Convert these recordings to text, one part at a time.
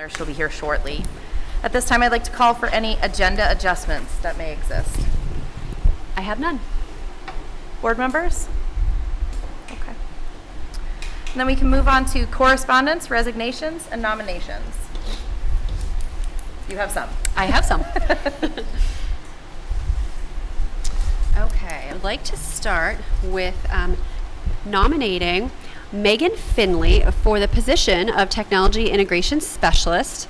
She'll be here shortly. At this time, I'd like to call for any agenda adjustments that may exist. I have none. Board members? Okay. And then we can move on to correspondence, resignations, and nominations. You have some. I have some. Okay, I'd like to start with nominating Megan Finley for the position of Technology Integration Specialist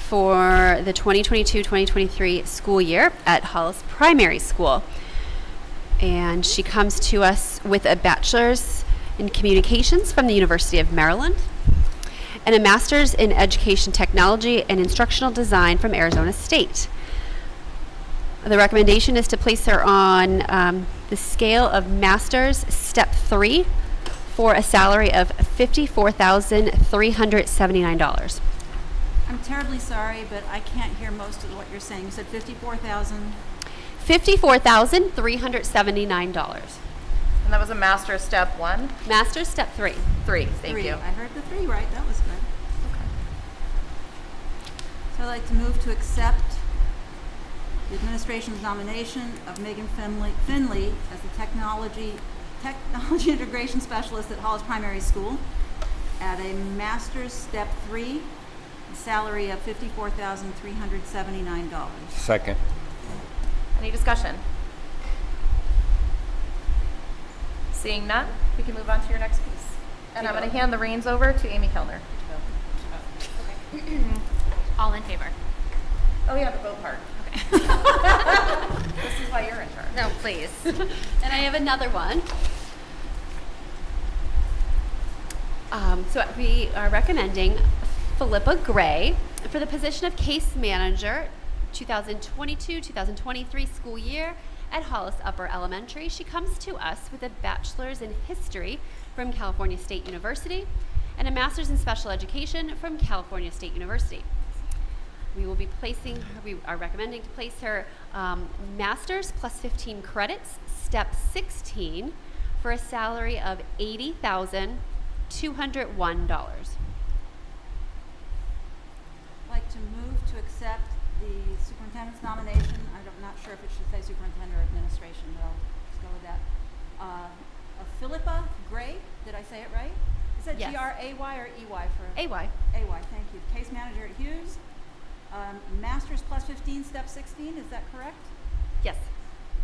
for the 2022-2023 school year at Hollis Primary School. And she comes to us with a bachelor's in communications from the University of Maryland and a master's in education technology and instructional design from Arizona State. The recommendation is to place her on the scale of master's step 3 for a salary of $54,379. I'm terribly sorry, but I can't hear most of what you're saying. You said 54,000. $54,379. And that was a master's step 1? Master's step 3. 3, thank you. I heard the 3 right. That was good. Okay. So I'd like to move to accept the administration's nomination of Megan Finley as the technology integration specialist at Hollis Primary School at a master's step 3, a salary of $54,379. Second. Any discussion? Seeing none, we can move on to your next piece. And I'm going to hand the reins over to Amy Kellner. Okay. All in favor? Oh yeah, the vote part. Okay. This is why you're in charge. No, please. And I have another one. So we are recommending Philippa Gray for the position of case manager 2022-2023 school year at Hollis Upper Elementary. She comes to us with a bachelor's in history from California State University and a master's in special education from California State University. We are recommending to place her master's plus 15 credits, step 16, for a salary of $80,201. I'd like to move to accept the superintendent's nomination. I'm not sure if it should say superintendent or administration, but I'll just go with that. Of Philippa Gray, did I say it right? Is that Yes. G-R-A-Y or E-Y for? AY. A-Y, thank you. Case manager at Hughes. Master's plus 15, step 16, is that correct? Yes.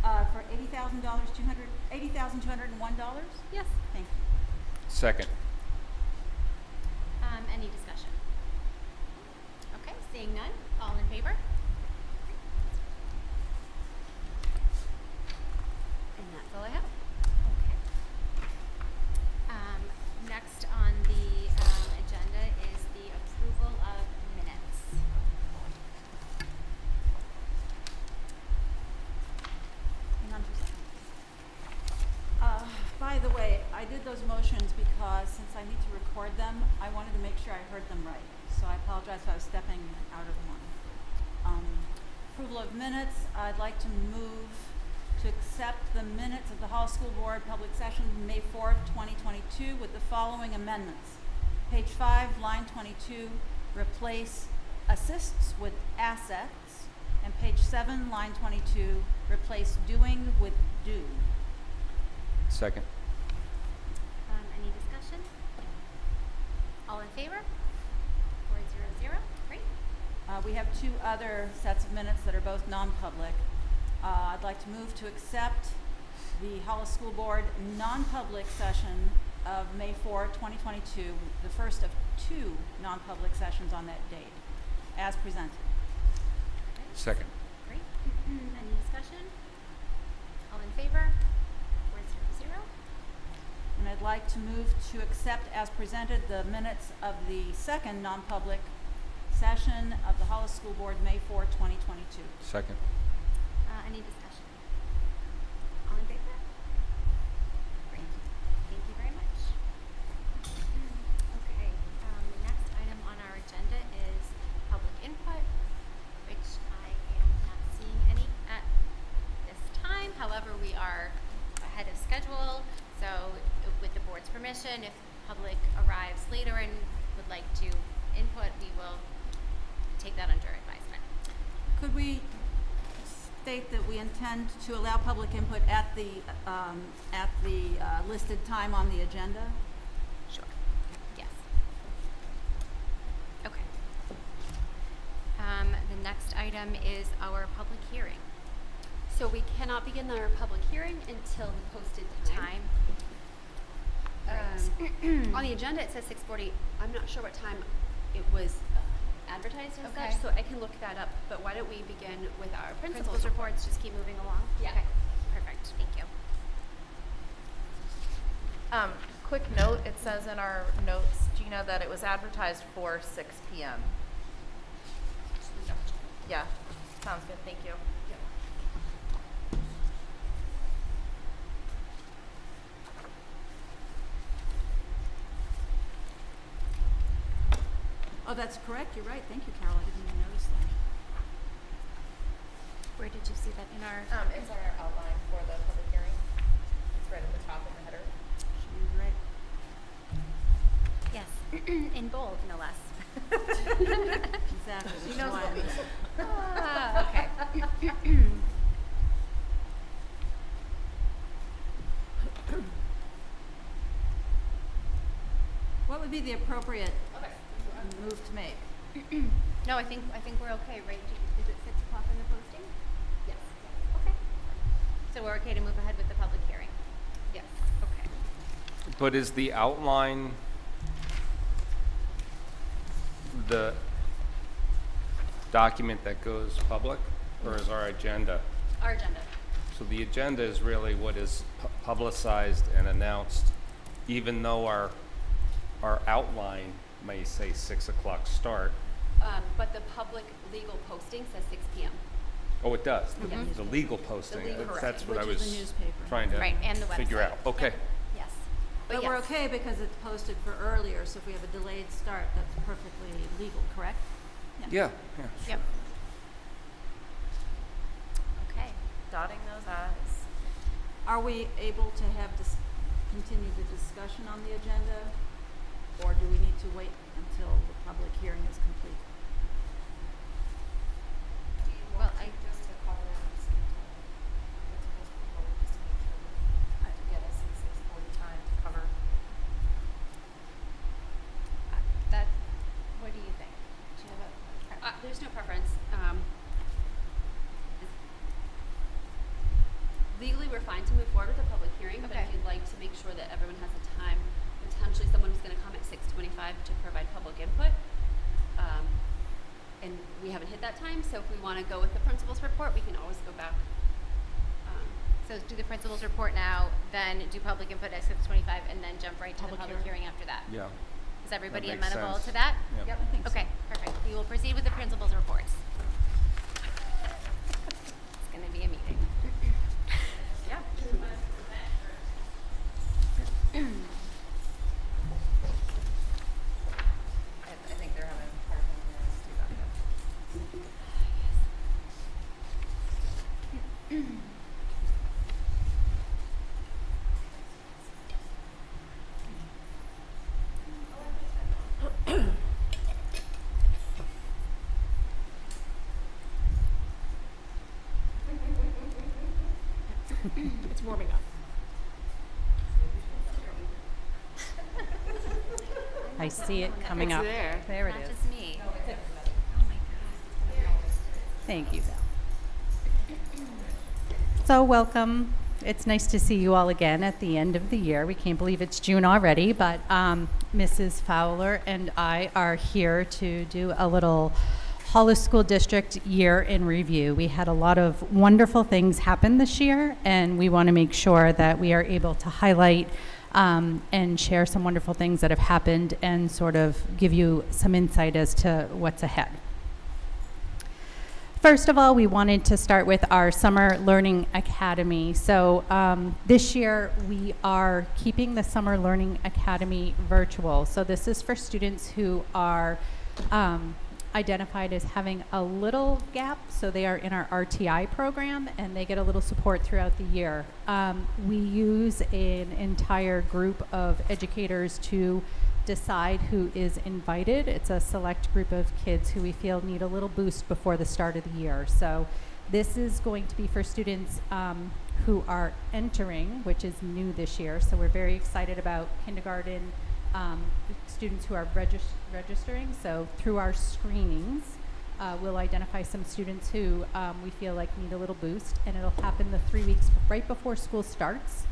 For $80,201? Yes. Thank you. Second. Any discussion? Okay, seeing none, all in favor? And that's all I have. Okay. Next on the agenda is the approval of minutes. Hang on for a second. By the way, I did those motions because since I need to record them, I wanted to make sure I heard them right. So I apologize if I was stepping out of one. Approval of minutes, I'd like to move to accept the minutes of the Hollis School Board public session May 4th, 2022 with the following amendments. Page 5, line 22, replace assists with assets. And page 7, line 22, replace doing with do. Second. Any discussion? All in favor? 400, great. We have 2 other sets of minutes that are both non-public. I'd like to move to accept the Hollis School Board non-public session of May 4, 2022, the first of 2 non-public sessions on that date, as presented. Second. Great. Any discussion? All in favor? 400. And I'd like to move to accept as presented the minutes of the second non-public session of the Hollis School Board, May 4, 2022. Second. Any discussion? All in favor? Great. Thank you very much. Okay. The next item on our agenda is public input, which I am not seeing any at this time. However, we are ahead of schedule, so with the board's permission, if public arrives later and would like to input, we will take that under advisement. Could we state that we intend to allow public input at the listed time on the agenda? Sure. Yes. Okay. The next item is our public hearing. So we cannot begin our public hearing until the posted time. On the agenda, it says 6:40. I'm not sure what time it was advertised as Okay. such, so I can look that up. But why don't we begin with our Principals reports, just keep moving along? Yeah. Okay, perfect, thank you. Quick note, it says in our notes, do you know that it was advertised for 6 p.m.? Yeah, sounds good, thank you. Oh, that's correct. You're right. Thank you, Carol. I didn't even notice that. Where did you see that in our? It's on our outline for the public hearing. It's right at the top in the header. She was right. Yes, in bold, no less. Exactly. She which knows is why what I we missed it. Okay. What would be the appropriate move to make? No, I think we're okay, right? Is it 6 o'clock on the posting? Yes. Okay. So we're okay to move ahead with the public hearing? Yes. Okay. But is the outline the document that goes public, or is our agenda? Our agenda. So the agenda is really what is publicized and announced, even though our outline may say 6 o'clock start. But the public legal posting says 6 p.m. Oh, it does? Yes. The legal posting, legal that's posting, what I which is was the newspaper. trying to Right, and the figure website. out. Okay. Yep. Yes. But we're yes. okay because it's posted for earlier, so if we have a delayed start, that's perfectly legal, correct? Yeah, yeah. Yep. Okay. Dotting those i's. Are we able to have continue the discussion on the agenda? Or do we need to wait until the public hearing is complete? Well, I, Just to cover it, just to make sure to get us in 6:40 time to cover. that, what do you think? Do you have a preference? There's no preference. Legally, we're fine to move forward with the public hearing, but Okay. if you'd like to make sure that everyone has the time, potentially someone who's going to come at 6:25 to provide public input, and we haven't hit that time, so if we want to go with the principal's report, we can always go back. So do the principal's report now, then do public input at 6:25, and then jump right to the Public public hearing. hearing after that? Yeah. Is everybody That makes amenable sense. to that? Yep. I think so. Okay, perfect. We will proceed with the principal's reports. It's going to be a meeting. Yeah. I think they're having a hard time hearing us do that. It's warming up. I see it coming up. there. There it Not is. just me. Oh my God. Thank you, Val. So welcome. It's nice to see you all again at the end of the year. We can't believe it's June already, but Mrs. Fowler and I are here to do a little Hollis School District year in review. We had a lot of wonderful things happen this year, and we want to make sure that we are able to highlight and share some wonderful things that have happened and sort of give you some insight as to what's ahead. First of all, we wanted to start with our Summer Learning Academy. So this year, we are keeping the Summer Learning Academy virtual. So this is for students who are identified as having a little gap. So they are in our RTI program, and they get a little support throughout the year. We use an entire group of educators to decide who is invited. It's a select group of kids who we feel need a little boost before the start of the year. So this is going to be for students who are entering, which is new this year. So we're very excited about kindergarten students who are registering. So through our screenings, we'll identify some students who we feel like need a little boost, and it'll happen the 3 weeks right before school starts.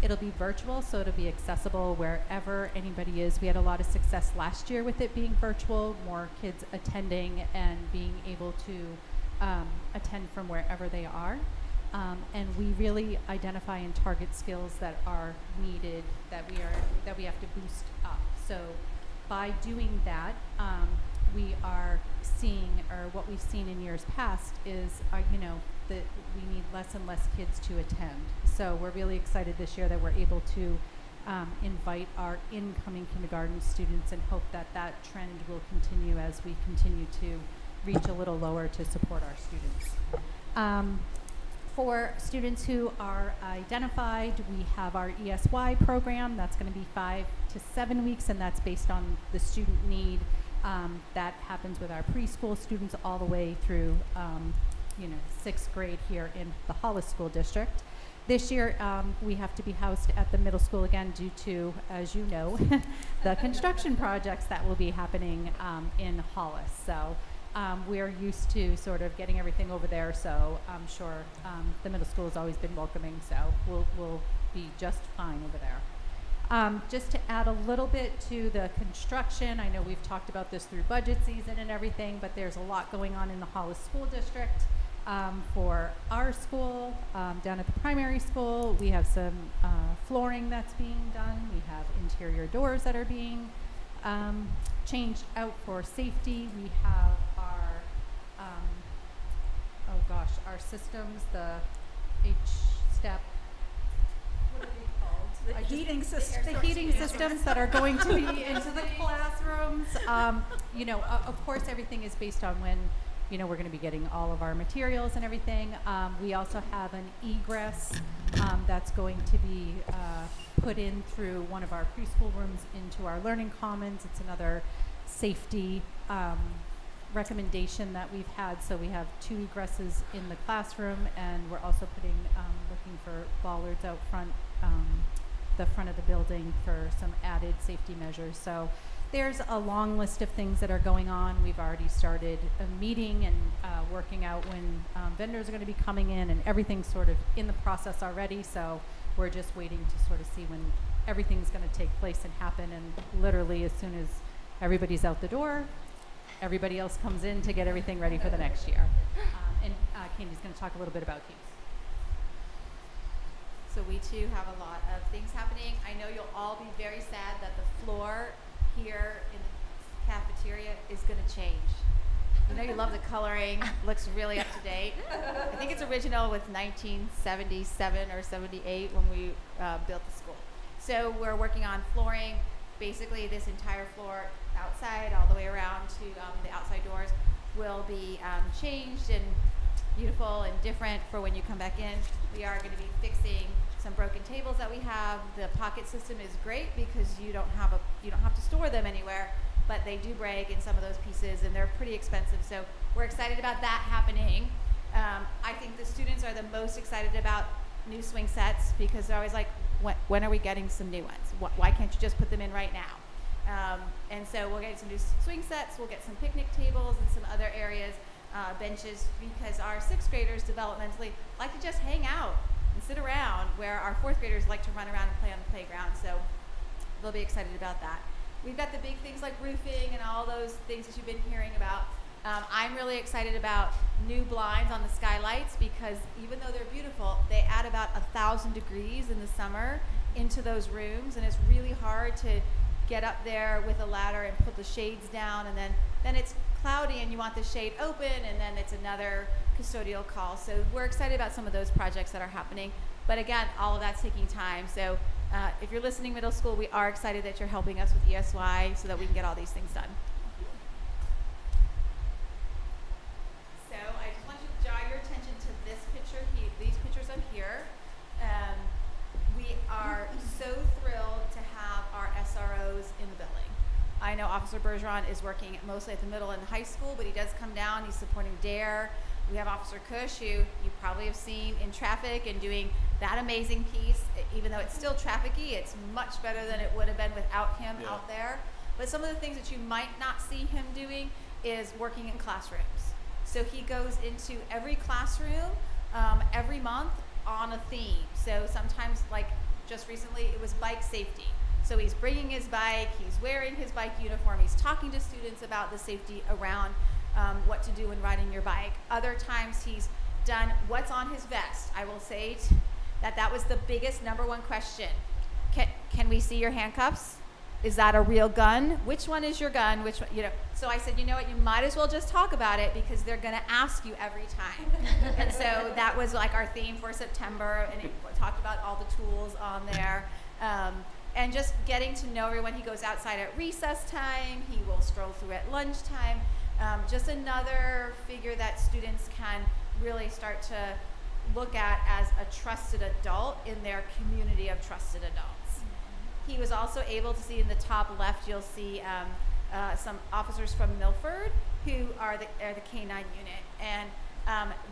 It'll be virtual, so it'll be accessible wherever anybody is. We had a lot of success last year with it being virtual, more kids attending and being able to attend from wherever they are. And we really identify and target skills that are needed, that we have to boost up. So by doing that, we are seeing, or what we've seen in years past is, that we need less and less kids to attend. So we're really excited this year that we're able to invite our incoming kindergarten students, and hope that that trend will continue as we continue to reach a little lower to support our students. For students who are identified, we have our ESY program. That's going to be 5 to 7 weeks, and that's based on the student need. That happens with our preschool students all the way through 6th grade here in the Hollis School District. This year, we have to be housed at the middle school again due to, as you know, the construction projects that will be happening in Hollis. So we're used to sort of getting everything over there, so I'm sure the middle school has always been welcoming, so we'll be just fine over there. Just to add a little bit to the construction, I know we've talked about this through budget season and everything, but there's a lot going on in the Hollis School District. For our school, down at the primary school, we have some flooring that's being done. We have interior doors that are being changed out for safety. We have our systems, the H-step, what are they called? The heating system. The heating systems that are going to be into the classrooms. Of course, everything is based on when, we're going to be getting all of our materials and everything. We also have an egress that's going to be put in through one of our preschool rooms into our learning commons. It's another safety recommendation that we've had. So we have 2 egresses in the classroom, and we're also looking for bollards out front, the front of the building for some added safety measures. So there's a long list of things that are going on. We've already started a meeting and working out when vendors are going to be coming in, and everything's sort of in the process already. So we're just waiting to sort of see when everything's going to take place and happen. And literally as soon as everybody's out the door, everybody else comes in to get everything ready for the next year. And Candy's going to talk a little bit about keeps. So we too have a lot of things happening. I know you'll all be very sad that the floor here in the cafeteria is going to change. I know you love the coloring, looks really up to date. I think it's original with 1977 or 78 when we built the school. So we're working on flooring, basically this entire floor outside all the way around to the outside doors will be changed and beautiful and different for when you come back in. We are going to be fixing some broken tables that we have. The pocket system is great because you don't have to store them anywhere, but they do break in some of those pieces, and they're pretty expensive. So we're excited about that happening. I think the students are the most excited about new swing sets because they're always like, when are we getting some new ones? Why can't you just put them in right now? And so we'll get some new swing sets. We'll get some picnic tables and some other areas, benches, because our 6th graders developmentally like to just hang out and sit around, where our 4th graders like to run around and play on the playground. So they'll be excited about that. We've got the big things like roofing and all those things that you've been hearing about. I'm really excited about new blinds on the skylights because even though they're beautiful, they add about 1,000 degrees in the summer into those rooms, and it's really hard to get up there with a ladder and put the shades down, and then it's cloudy and you want the shade open, and then it's another custodial call. So we're excited about some of those projects that are happening. But again, all of that's taking time. So if you're listening middle school, we are excited that you're helping us with ESY so that we can get all these things done. So I just want you to draw your attention to this picture here, these pictures up here. We are so thrilled to have our SROs in the building. Officer Bergeron is working mostly at the middle and high school, but he does come down. He's supporting DARE. We have Officer Cush, who you probably have seen in traffic and doing that amazing piece. Even though it's still trafficy, it's much better than it would have been without him out there. But some of the things that you might not see him doing is working in classrooms. So he goes into every classroom every month on a theme. So sometimes, like just recently, it was bike safety. So he's bringing his bike, he's wearing his bike uniform, he's talking to students about the safety around what to do when riding your bike. Other times he's done what's on his vest. I will say that was the biggest number one question. Can we see your handcuffs? Is that a real gun? Which one is your gun? Which one, So I said, you know what, you might as well just talk about it because they're gonna ask you every time. And so that was like our theme for September, and it talked about all the tools on there. And just getting to know everyone. He goes outside at recess time, he will stroll through at lunchtime. Just another figure that students can really start to look at as a trusted adult in their community of trusted adults. He was also able to see in the top left, you'll see some officers from Milford who are the K-9 unit. And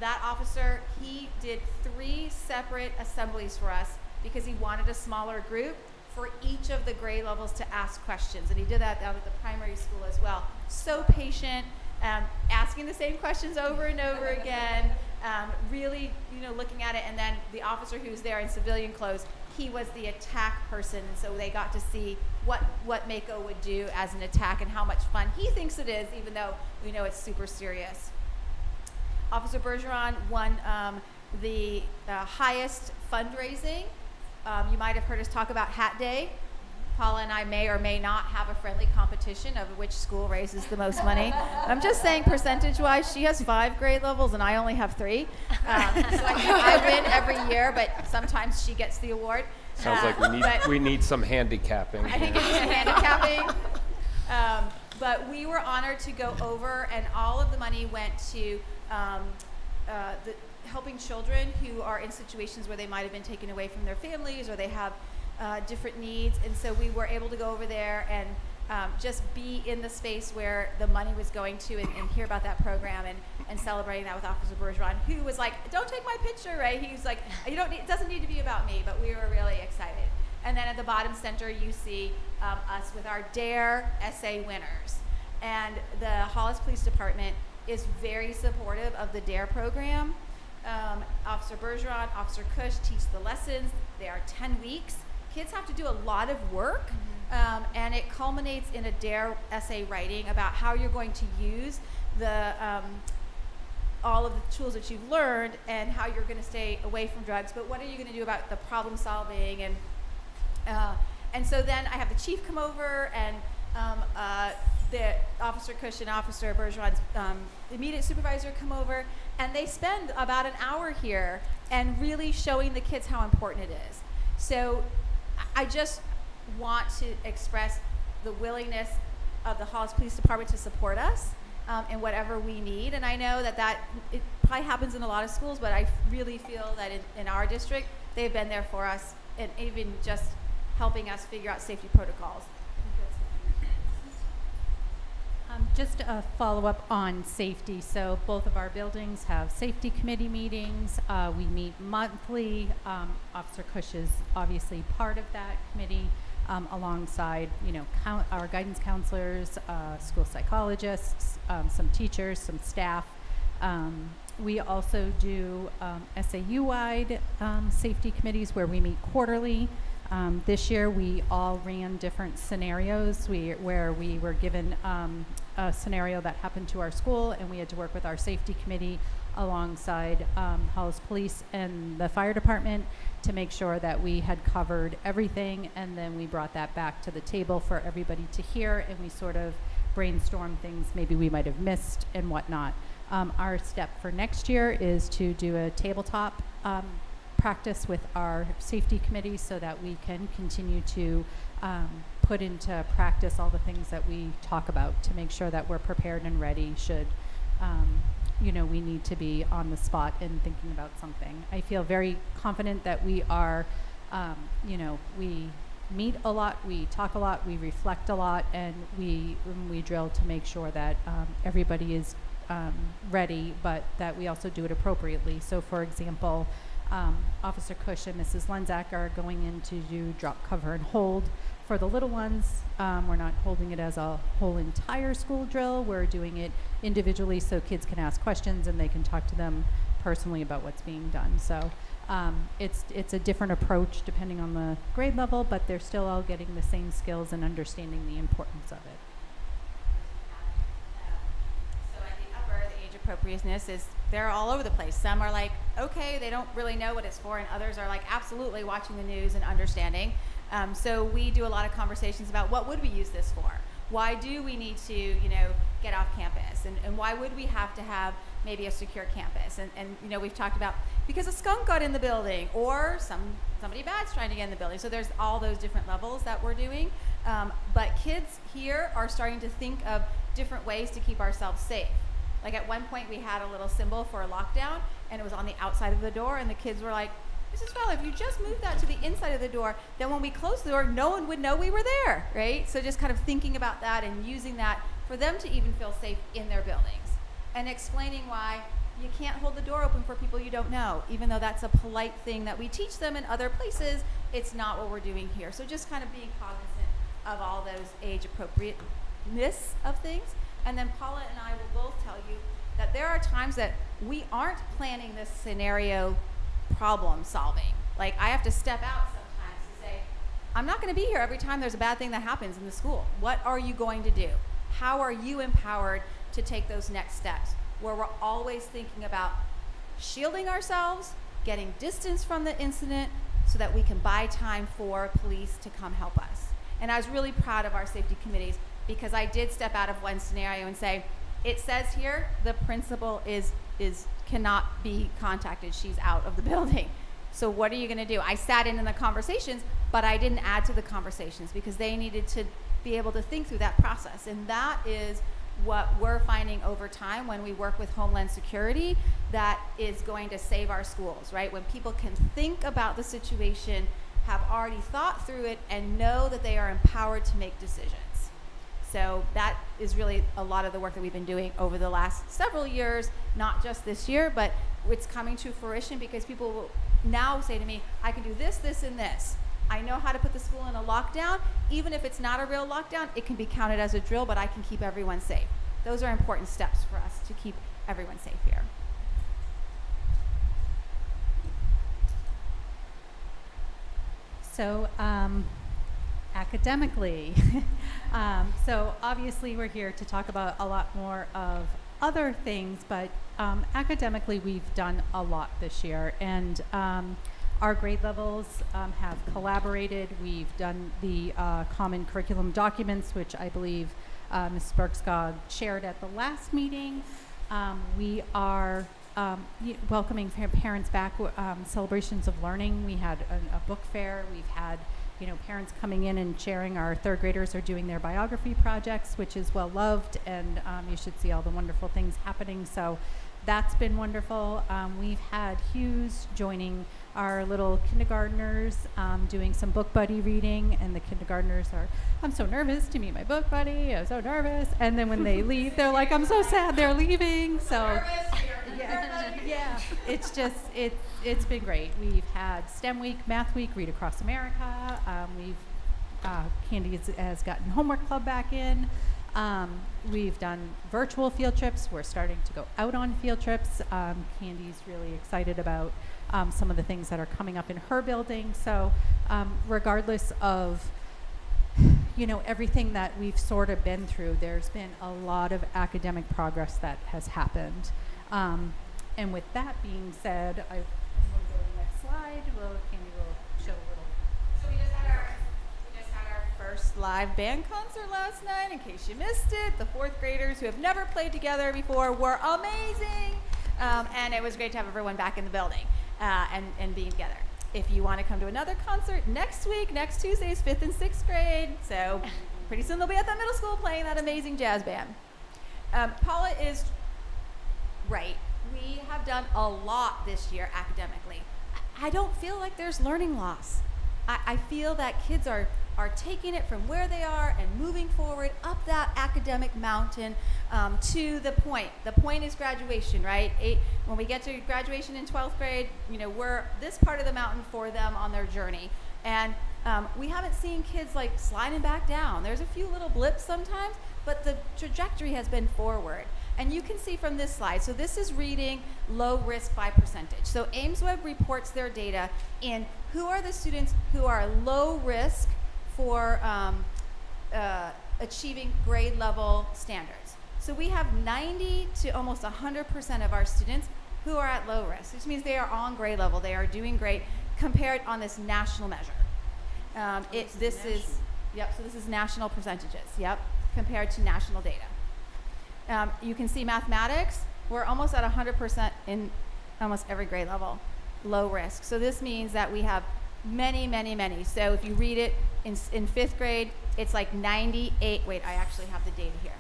that officer, he did 3 separate assemblies for us because he wanted a smaller group for each of the grade levels to ask questions. And he did that down at the primary school as well. So patient, asking the same questions over and over again, really, looking at it. And then the officer who was there in civilian clothes, he was the attack person, and so they got to see what Mako would do as an attack and how much fun he thinks it is, even though we know it's super serious. Officer Bergeron won the highest fundraising. You might have heard us talk about Hat Day. Paula and I may or may not have a friendly competition of which school raises the most money. I'm just saying percentage-wise, she has 5 grade levels and I only have 3. So I win every year, but sometimes she gets the award. Sounds like we need some handicapping. I think it needs some handicapping. But we were honored to go over, and all of the money went to helping children who are in situations where they might have been taken away from their families or they have different needs. And so we were able to go over there and just be in the space where the money was going to and hear about that program and celebrating that with Officer Bergeron, who was like, don't take my picture, right? He was like, it doesn't need to be about me, but we were really excited. And then at the bottom center, you see us with our DARE essay winners. And the Hollis Police Department is very supportive of the DARE program. Officer Bergeron, Officer Cush teach the lessons. They are 10 weeks. Kids have to do a lot of work, and it culminates in a DARE essay writing about how you're going to use all of the tools that you've learned and how you're going to stay away from drugs, but what are you going to do about the problem solving? And so then I have the chief come over, and the Officer Cush and Officer Bergeron's immediate supervisor come over, and they spend about an hour here and really showing the kids how important it is. So I just want to express the willingness of the Hollis Police Department to support us in whatever we need. And I know that it probably happens in a lot of schools, but I really feel that in our district, they've been there for us and even just helping us figure out safety protocols. Just a follow-up on safety. So both of our buildings have safety committee meetings. We meet monthly. Officer Cush is obviously part of that committee, alongside our guidance counselors, school psychologists, some teachers, some staff. We also do SAU-wide safety committees where we meet quarterly. This year we all ran different scenarios where we were given a scenario that happened to our school, and we had to work with our safety committee alongside Hollis Police and the fire department to make sure that we had covered everything, and then we brought that back to the table for everybody to hear, and we sort of brainstorm things maybe we might have missed and whatnot. Our step for next year is to do a tabletop practice with our safety committee so that we can continue to put into practice all the things that we talk about to make sure that we're prepared and ready should we need to be on the spot and thinking about something. I feel very confident that we are we meet a lot, we talk a lot, we reflect a lot, and we drill to make sure that everybody is ready, but that we also do it appropriately. So, for example, Officer Cush and Mrs. Lenzak are going in to do drop, cover, and hold for the little ones. We're not holding it as a whole entire school drill. We're doing it individually so kids can ask questions and they can talk to them personally about what's being done. So it's a different approach depending on the grade level, but they're still all getting the same skills and understanding the importance of it. So at the upper, the age appropriateness is, they're all over the place. Some are like, okay, they don't really know what it's for, and others are like absolutely watching the news and understanding. So we do a lot of conversations about what would we use this for? Why do we need to, get off campus? And why would we have to have maybe a secure campus? And we've talked about, because a skunk got in the building, or somebody bad's trying to get in the building. So there's all those different levels that we're doing. But kids here are starting to think of different ways to keep ourselves safe. Like at one point we had a little symbol for a lockdown, and it was on the outside of the door, and the kids were like, Mrs. Fowler, if you just move that to the inside of the door, then when we close the door, no one would know we were there, right? So just kind of thinking about that and using that for them to even feel safe in their buildings, and explaining why you can't hold the door open for people you don't know, even though that's a polite thing that we teach them in other places. It's not what we're doing here. So just kind of being cognizant of all those age appropriateness of things. And then Paula and I will both tell you that there are times that we aren't planning this scenario problem solving. Like, I have to step out sometimes to say, I'm not going to be here every time there's a bad thing that happens in the school. What are you going to do? How are you empowered to take those next steps? Where we're always thinking about shielding ourselves, getting distance from the incident so that we can buy time for police to come help us. And I was really proud of our safety committees, because I did step out of one scenario and say, it says here the principal cannot be contacted. She's out of the building. So what are you going to do? I sat in the conversations, but I didn't add to the conversations because they needed to be able to think through that process. And that is what we're finding over time when we work with Homeland Security that is going to save our schools, right? When people can think about the situation, have already thought through it, and know that they are empowered to make decisions. So that is really a lot of the work that we've been doing over the last several years, not just this year, but it's coming to fruition because people will now say to me, I can do this, this, and this. I know how to put the school in a lockdown. Even if it's not a real lockdown, it can be counted as a drill, but I can keep everyone safe. Those are important steps for us to keep everyone safe here. So, academically, so obviously we're here to talk about a lot more of other things, but academically we've done a lot this year, and our grade levels have collaborated. We've done the common curriculum documents, which I believe Ms. Bergskog shared at the last meeting. We are welcoming parents back, celebrations of learning. We had a book fair. We've had parents coming in and sharing. Our third graders are doing their biography projects, which is well loved, and you should see all the wonderful things happening. So that's been wonderful. We've had Hughes joining our little kindergartners, doing some book buddy reading, and the kindergartners are, I'm so nervous to meet my book buddy, I'm so nervous. And then when they leave, they're like, I'm so sad they're leaving. So yeah, it's just, it's been great. We've had STEM week, math week, Read Across America. Candy has gotten homework club back in. We've done virtual field trips. We're starting to go out on field trips. Candy's really excited about some of the things that are coming up in her building. So regardless of everything that we've sort of been through, there's been a lot of academic progress that has happened. And with that being said, I will go to the next slide. Candy will show a little. So we just had our first live band concert last night. In case you missed it, the fourth graders who have never played together before were amazing, and it was great to have everyone back in the building and being together. If you want to come to another concert next week, next Tuesday is 5th and 6th grade, so pretty soon they'll be at that middle school playing that amazing jazz band. Paula is right. We have done a lot this year academically. I don't feel like there's learning loss. I feel that kids are taking it from where they are and moving forward up that academic mountain to the point. The point is graduation, right? When we get to graduation in 12th grade, we're this part of the mountain for them on their journey. And we haven't seen kids like sliding back down. There's a few little blips sometimes, but the trajectory has been forward. And you can see from this slide, so this is reading low risk by percentage. So AIMSweb reports their data in who are the students who are low risk for achieving grade level standards. So we have 90 to almost 100% of our students who are at low risk, which means they are on grade level. They are doing great compared on this national measure. So this is national percentages, compared to national data. You can see mathematics, we're almost at 100% in almost every grade level, low risk. So this means that we have many, many, many. So if you read it in 5th grade, it's like 98, wait, I actually have the data here.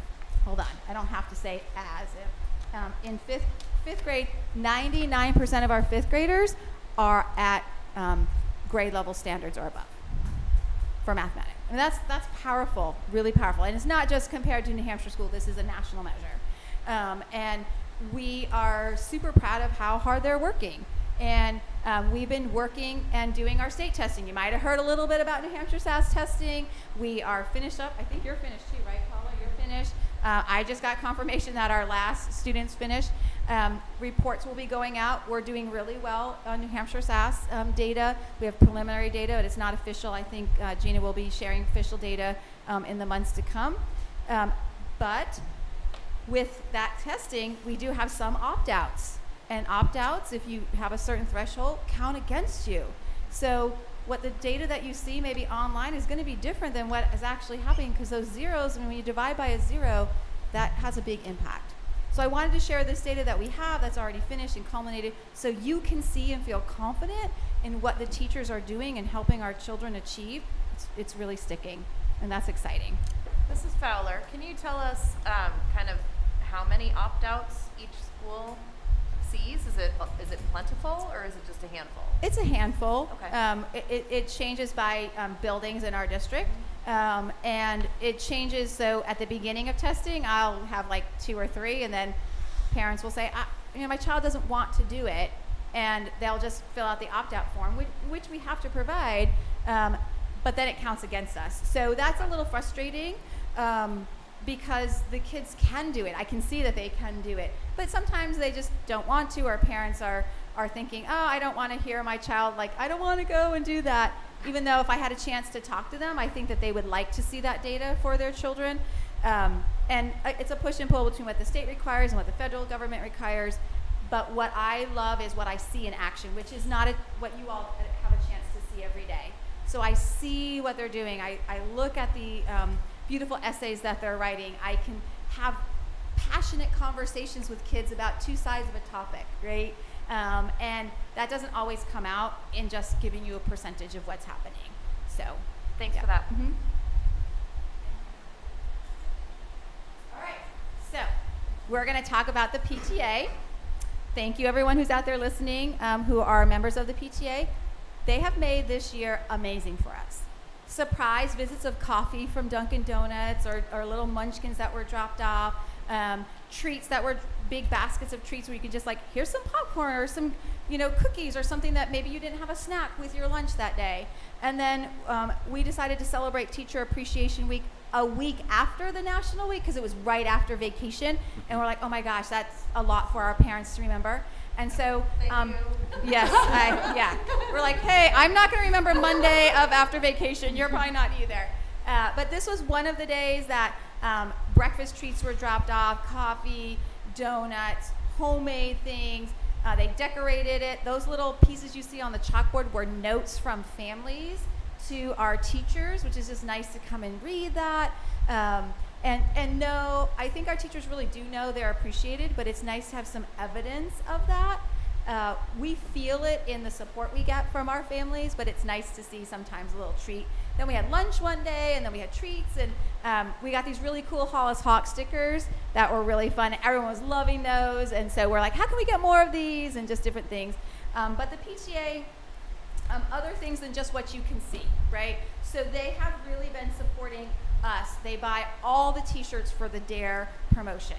Hold on, I don't have to say as if. In fifth grade, 99% of our 5th graders are at grade level standards or above for mathematics. I mean, that's powerful, really powerful. And it's not just compared to New Hampshire school, this is a national measure. And we are super proud of how hard they're working. And we've been working and doing our state testing. You might have heard a little bit about New Hampshire SAS testing. We are finished up. I think you're finished too, right, Paula? You're finished. I just got confirmation that our last students finished. Reports will be going out. We're doing really well on New Hampshire SAS data. We have preliminary data, but it's not official. I think Gina will be sharing official data in the months to come. But with that testing, we do have some opt-outs. And opt-outs, if you have a certain threshold, count against you. So what the data that you see maybe online is going to be different than what is actually happening, because those zeros, when you divide by a zero, that has a big impact. So I wanted to share this data that we have that's already finished and culminated so you can see and feel confident in what the teachers are doing and helping our children achieve. It's really sticking, and that's exciting. Mrs. Fowler, can you tell us kind of how many opt-outs each school sees? Is it plentiful, or is it just a handful? It's a handful. Okay. It changes by buildings in our district. And it changes, so at the beginning of testing, I'll have like 2 or 3, and then parents will say, my child doesn't want to do it, and they'll just fill out the opt-out form, which we have to provide, but then it counts against us. So that's a little frustrating, because the kids can do it. I can see that they can do it, but sometimes they just don't want to, or parents are thinking, I don't want to hear my child, I don't want to go and do that. Even though if I had a chance to talk to them, I think that they would like to see that data for their children. And it's a push and pull between what the state requires and what the federal government requires. But what I love is what I see in action, which is not what you all have a chance to see every day. So I see what they're doing. I look at the beautiful essays that they're writing. I can have passionate conversations with kids about 2 sides of a topic, right? And that doesn't always come out in just giving you a percentage of what's happening. So Thanks for that. Mm-hmm. All right, so we're going to talk about the PTA. Thank you everyone who's out there listening, who are members of the PTA. They have made this year amazing for us. Surprise visits of coffee from Dunkin' Donuts, or little munchkins that were dropped off, treats that were big baskets of treats where you could just here's some popcorn or some cookies or something that maybe you didn't have a snack with your lunch that day. And then we decided to celebrate Teacher Appreciation Week a week after the National Week, because it was right after vacation, and we're like, oh my gosh, that's a lot for our parents to remember. And so yes, we're like, hey, I'm not going to remember Monday of after vacation, you're probably not either. But this was one of the days that breakfast treats were dropped off, coffee, donuts, homemade things. They decorated it. Those little pieces you see on the chalkboard were notes from families to our teachers, which is just nice to come and read that. And know, I think our teachers really do know they're appreciated, but it's nice to have some evidence of that. We feel it in the support we get from our families, but it's nice to see sometimes a little treat. Then we had lunch one day, and then we had treats, and we got these really cool Hollis Hawk stickers that were really fun. Everyone was loving those, and so we're like, how can we get more of these, and just different things. But the PTA other things than just what you can see, right? So they have really been supporting us. They buy all the t-shirts for the DARE promotion.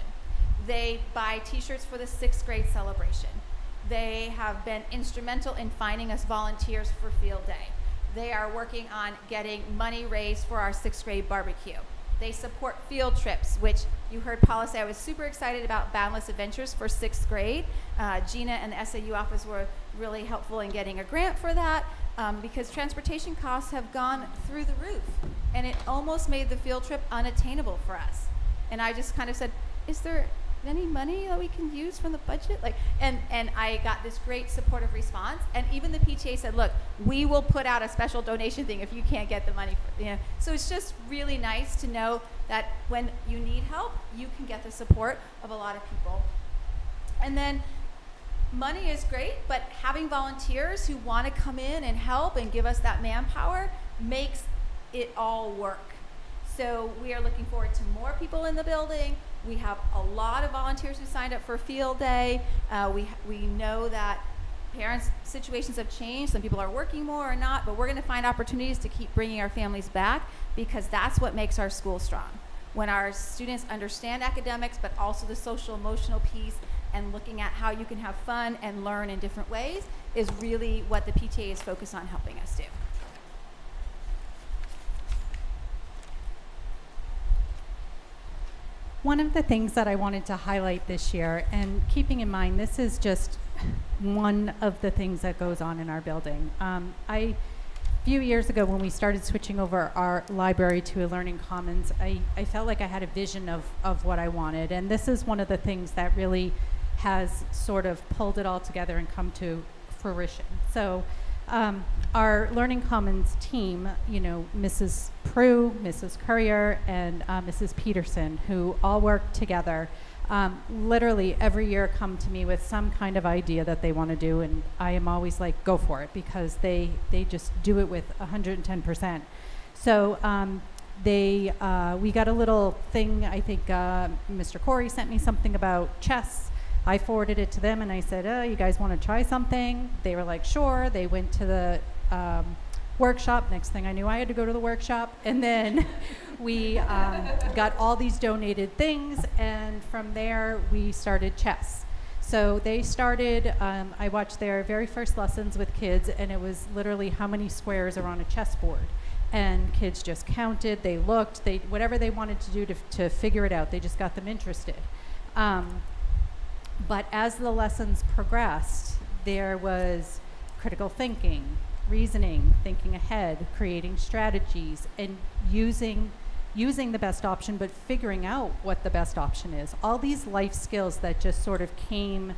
They buy t-shirts for the 6th grade celebration. They have been instrumental in finding us volunteers for field day. They are working on getting money raised for our 6th grade barbecue. They support field trips, which you heard Paula say. I was super excited about Boundless Adventures for 6th grade. Gina and the SAU office were really helpful in getting a grant for that because transportation costs have gone through the roof. And it almost made the field trip unattainable for us. And I just kind of said, is there any money that we can use from the budget? And I got this great supportive response. And even the PTA said, look, we will put out a special donation thing if you can't get the money. So it's just really nice to know that when you need help, you can get the support of a lot of people. And then money is great, but having volunteers who want to come in and help and give us that manpower makes it all work. So we are looking forward to more people in the building. We have a lot of volunteers who signed up for field day. We know that parents' situations have changed. Some people are working more or not, but we're going to find opportunities to keep bringing our families back because that's what makes our school strong. When our students understand academics, but also the social emotional piece and looking at how you can have fun and learn in different ways is really what the PTA is focused on helping us do. One of the things that I wanted to highlight this year, and keeping in mind this is just one of the things that goes on in our building. A few years ago when we started switching over our library to a Learning Commons, I felt like I had a vision of what I wanted, and this is one of the things that really has sort of pulled it all together and come to fruition. So our Learning Commons team, Mrs. Prue, Mrs. Courier, and Mrs. Peterson, who all work together, literally every year come to me with some kind of idea that they want to do, and I am always like, go for it, because they just do it with 110%. So we got a little thing, I think Mr. Corey sent me something about chess. I forwarded it to them and I said, you guys want to try something? They were like, sure. They went to the workshop. Next thing I knew, I had to go to the workshop. And then we got all these donated things. And from there, we started chess. So they started, I watched their very first lessons with kids, and it was literally how many squares are on a chessboard. And kids just counted, they looked, whatever they wanted to do to figure it out, they just got them interested. But as the lessons progressed, there was critical thinking, reasoning, thinking ahead, creating strategies, and using the best option, but figuring out what the best option is. All these life skills that just sort of came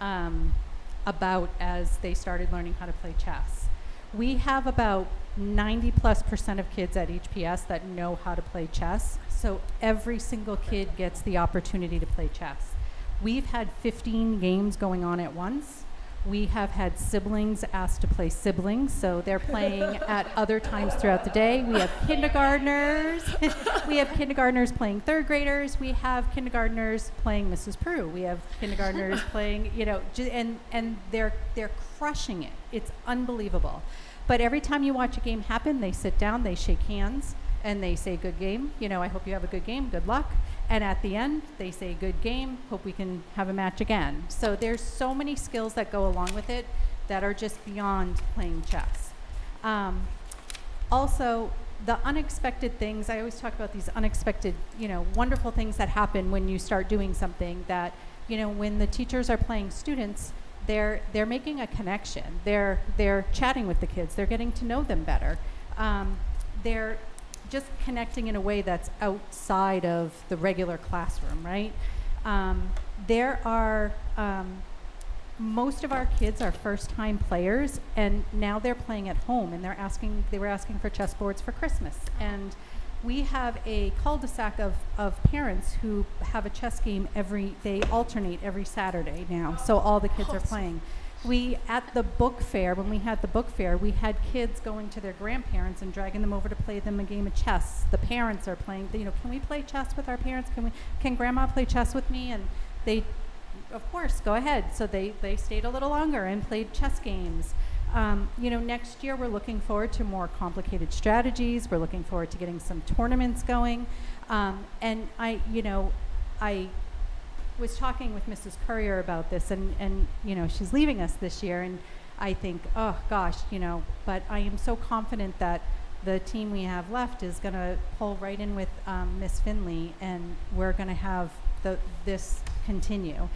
about as they started learning how to play chess. We have about 90+% of kids at HPS that know how to play chess, so every single kid gets the opportunity to play chess. We've had 15 games going on at once. We have had siblings asked to play siblings, so they're playing at other times throughout the day. We have kindergartners. We have kindergartners playing third graders. We have kindergartners playing Mrs. Prue. We have kindergartners playing, and they're crushing it. It's unbelievable. But every time you watch a game happen, they sit down, they shake hands, and they say, good game. I hope you have a good game. Good luck. And at the end, they say, good game, hope we can have a match again. So there's so many skills that go along with it that are just beyond playing chess. Also, the unexpected things, I always talk about these unexpected, wonderful things that happen when you start doing something that, when the teachers are playing students, they're making a connection. They're chatting with the kids. They're getting to know them better. They're just connecting in a way that's outside of the regular classroom, right? There are, most of our kids are first-time players, and now they're playing at home, and they were asking for chessboards for Christmas. And we have a cul-de-sac of parents who have a chess game they alternate every Saturday now, so all the kids are playing. At the book fair, when we had the book fair, we had kids going to their grandparents and dragging them over to play them a game of chess. The parents are playing, can we play chess with our parents? Can grandma play chess with me? And they, of course, go ahead. So they stayed a little longer and played chess games. Next year we're looking forward to more complicated strategies. We're looking forward to getting some tournaments going. And I was talking with Mrs. Courier about this, and she's leaving us this year, and I think, oh gosh, but I am so confident that the team we have left is going to pull right in with Miss Finley, and we're going to have this continue.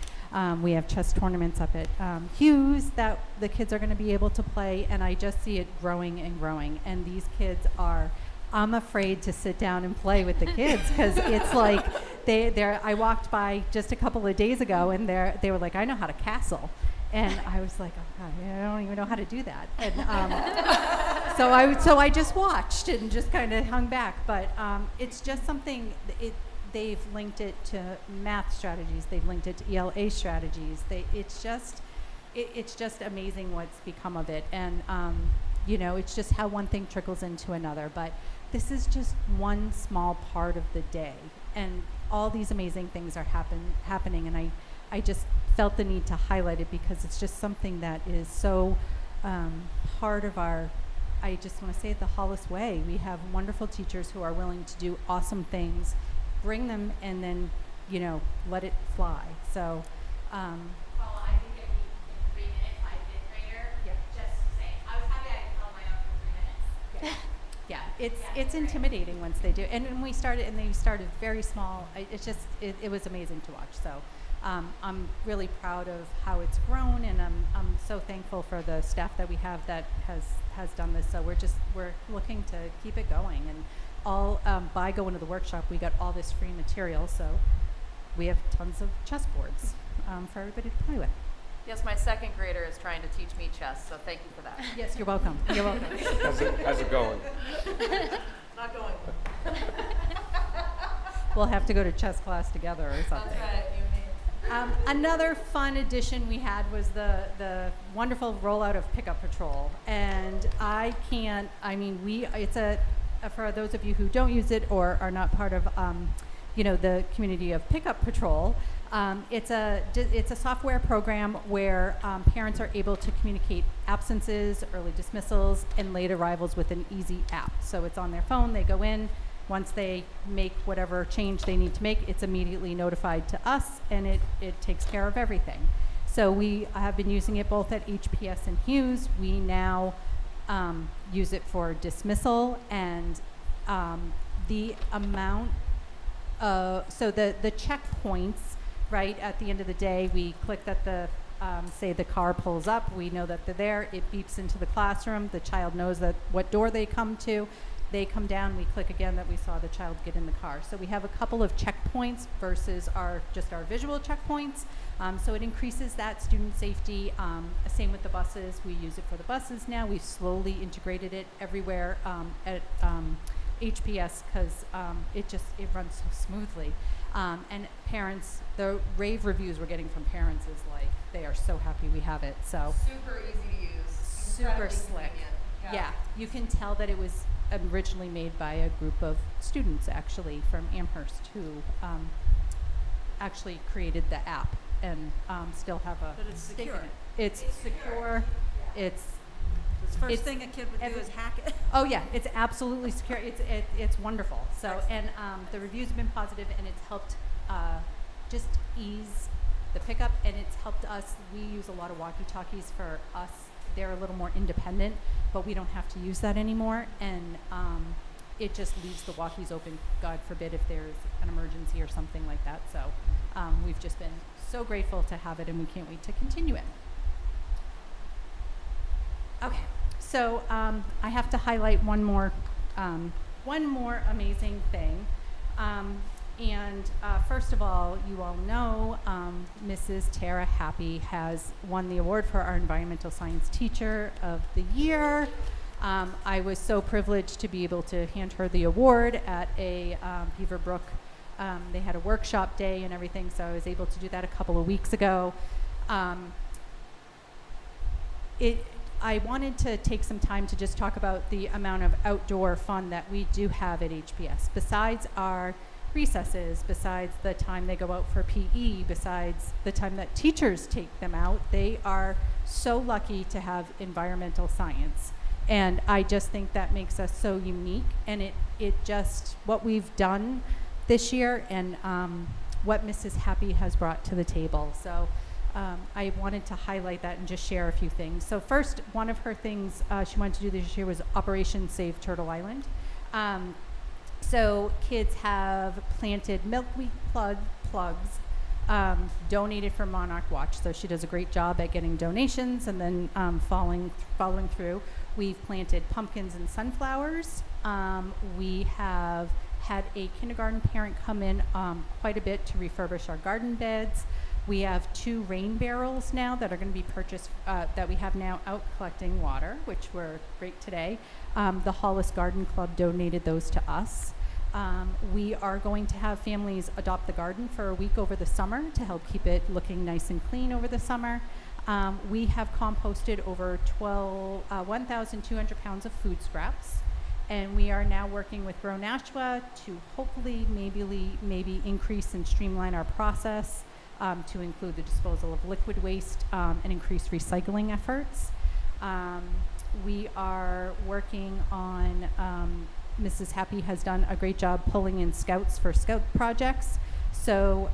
We have chess tournaments up at Hughes that the kids are going to be able to play, and I just see it growing and growing. And these kids I'm afraid to sit down and play with the kids because it's like I walked by just a couple of days ago, and they were like, I know how to castle. And I was like, oh God, I don't even know how to do that. And so I just watched and just kind of hung back. But it's just something. They've linked it to math strategies. They've linked it to ELA strategies. It's just amazing what's become of it. And it's just how one thing trickles into another. But this is just one small part of the day, and all these amazing things are happening. And I just felt the need to highlight it because it's just something that is so part of our, I just want to say it the Hollis way. We have wonderful teachers who are willing to do awesome things, bring them, and then, let it fly. So, Well, I think it'd be in 3 minutes, my fifth grader, just saying, I was happy I could tell my own for 3 minutes. Yeah, it's intimidating once they do. And when we started, and they started very small, it was amazing to watch. So I'm really proud of how it's grown, and I'm so thankful for the staff that we have that has done this. So we're looking to keep it going. And by going to the workshop, we got all this free material. So we have tons of chessboards for everybody to play with. Yes, my second grader is trying to teach me chess, so thank you for that. Yes, you're welcome. You're welcome. How's it going? Not going well. We'll have to go to chess class together or something. That's right, you and me. Another fun addition we had was the wonderful rollout of Pickup Patrol. And for those of you who don't use it or are not part of, the community of Pickup Patrol, it's a software program where parents are able to communicate absences, early dismissals, and late arrivals with an easy app. So it's on their phone, they go in, once they make whatever change they need to make, it's immediately notified to us, and it takes care of everything. So we have been using it both at HPS and Hughes. We now use it for dismissal, and the amount so the checkpoints, right, at the end of the day, we click that say the car pulls up, we know that they're there, it beeps into the classroom, the child knows that what door they come to, they come down, we click again that we saw the child get in the car. So we have a couple of checkpoints versus our visual checkpoints. So it increases that student safety. Same with the buses. We use it for the buses now. We've slowly integrated it everywhere at HPS because it runs so smoothly. And parents, the rave reviews we're getting from parents is like, they are so happy we have it. So Super easy to use. super Incredibly slick. convenient. Yeah, you can tell that it was originally made by a group of students actually from Amherst who actually created the app and still have a But it's stake in secure. it. It's secure. It's The first It's thing a kid would do is hack it. oh yeah, it's absolutely secure. It's wonderful. So and the reviews have been positive, and it's helped just ease the pickup, and it's helped us. We use a lot of walkie-talkies for us. They're a little more independent, but we don't have to use that anymore, and it just leaves the walkies open, God forbid, if there's an emergency or something like that. So we've just been so grateful to have it, and we can't wait to continue it. Okay, so I have to highlight one more amazing thing. First of all, you all know Mrs. Tara Happy has won the award for our Environmental Science Teacher of the Year. I was so privileged to be able to hand her the award at a Beaverbrook. They had a workshop day and everything, so I was able to do that a couple of weeks ago. I wanted to take some time to just talk about the amount of outdoor fun that we do have at HPS. Besides our recesses, besides the time they go out for PE, besides the time that teachers take them out. They are so lucky to have environmental science. And I just think that makes us so unique, and it just, what we've done this year, and what Mrs. Happy has brought to the table. So I wanted to highlight that and just share a few things. So first, one of her things she wanted to do this year was Operation Save Turtle Island. So kids have planted milkweed plugs donated for Monarch Watch. So she does a great job at getting donations and then following through. We've planted pumpkins and sunflowers. We have had a kindergarten parent come in quite a bit to refurbish our garden beds. We have 2 rain barrels now that are going to be purchased, that we have now out collecting water, which were great today. The Hollis Garden Club donated those to us. We are going to have families adopt the garden for a week over the summer to help keep it looking nice and clean over the summer. We have composted over 1,200 pounds of food scraps. And we are now working with Grow Nashua to hopefully maybe increase and streamline our process to include the disposal of liquid waste and increase recycling efforts. We are working on, Mrs. Happy has done a great job pulling in scouts for scout projects. So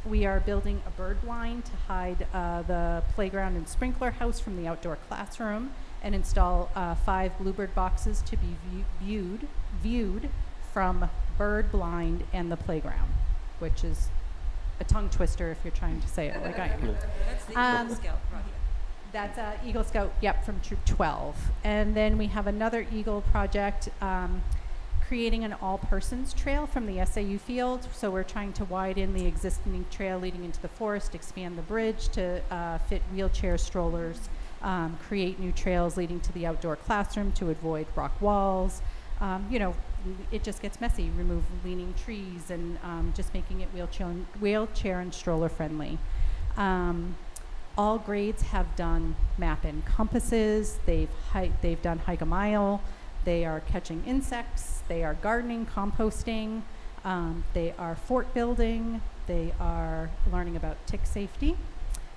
we are building a bird blind to hide the playground and sprinkler house from the outdoor classroom, and install 5 bluebird boxes to be viewed from bird blind and the playground, which is a tongue twister if you're trying to say it like I am. That's the Eagle Scout project. That's Eagle Scout, yep, from Troop 12. And then we have another Eagle project, creating an all-persons trail from the SAU field. So we're trying to widen the existing trail leading into the forest, expand the bridge to fit wheelchair strollers, create new trails leading to the outdoor classroom to avoid rock walls. It just gets messy. Remove leaning trees and just making it wheelchair and stroller friendly. All grades have done map and compasses. They've done hike a mile. They are catching insects. They are gardening, composting. They are fort building. They are learning about tick safety.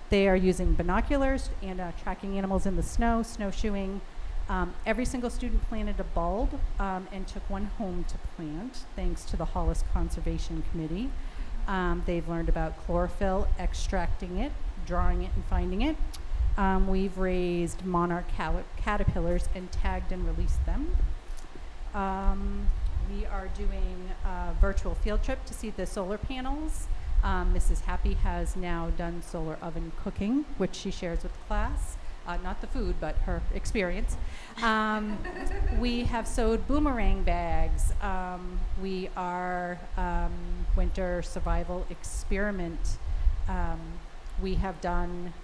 They are using binoculars and tracking animals in the snow, snowshoeing. Every single student planted a bulb and took one home to plant, thanks to the Hollis Conservation Committee. They've learned about chlorophyll, extracting it, drawing it, and finding it. We've raised monarch caterpillars and tagged and released them. We are doing a virtual field trip to see the solar panels. Mrs. Happy has now done solar oven cooking, which she shares with the class. Not the food, but her experience. We have sewed boomerang bags. We are winter survival experiment. We have done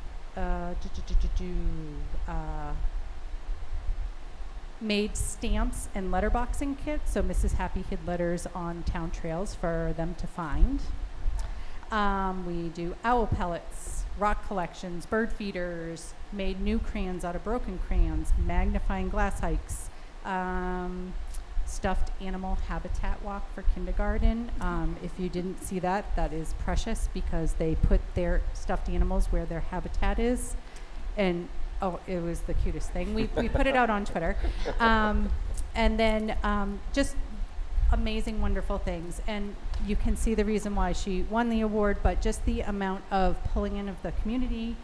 made stamps and letterboxing kits. So Mrs. Happy hid letters on town trails for them to find. We do owl pellets, rock collections, bird feeders, made new crayons out of broken crayons, magnifying glass hikes, stuffed animal habitat walk for kindergarten. If you didn't see that, that is precious because they put their stuffed animals where their habitat is. And oh, it was the cutest thing. We put it out on Twitter. And then just amazing, wonderful things. And you can see the reason why she won the award, but just the amount of pulling in of the community,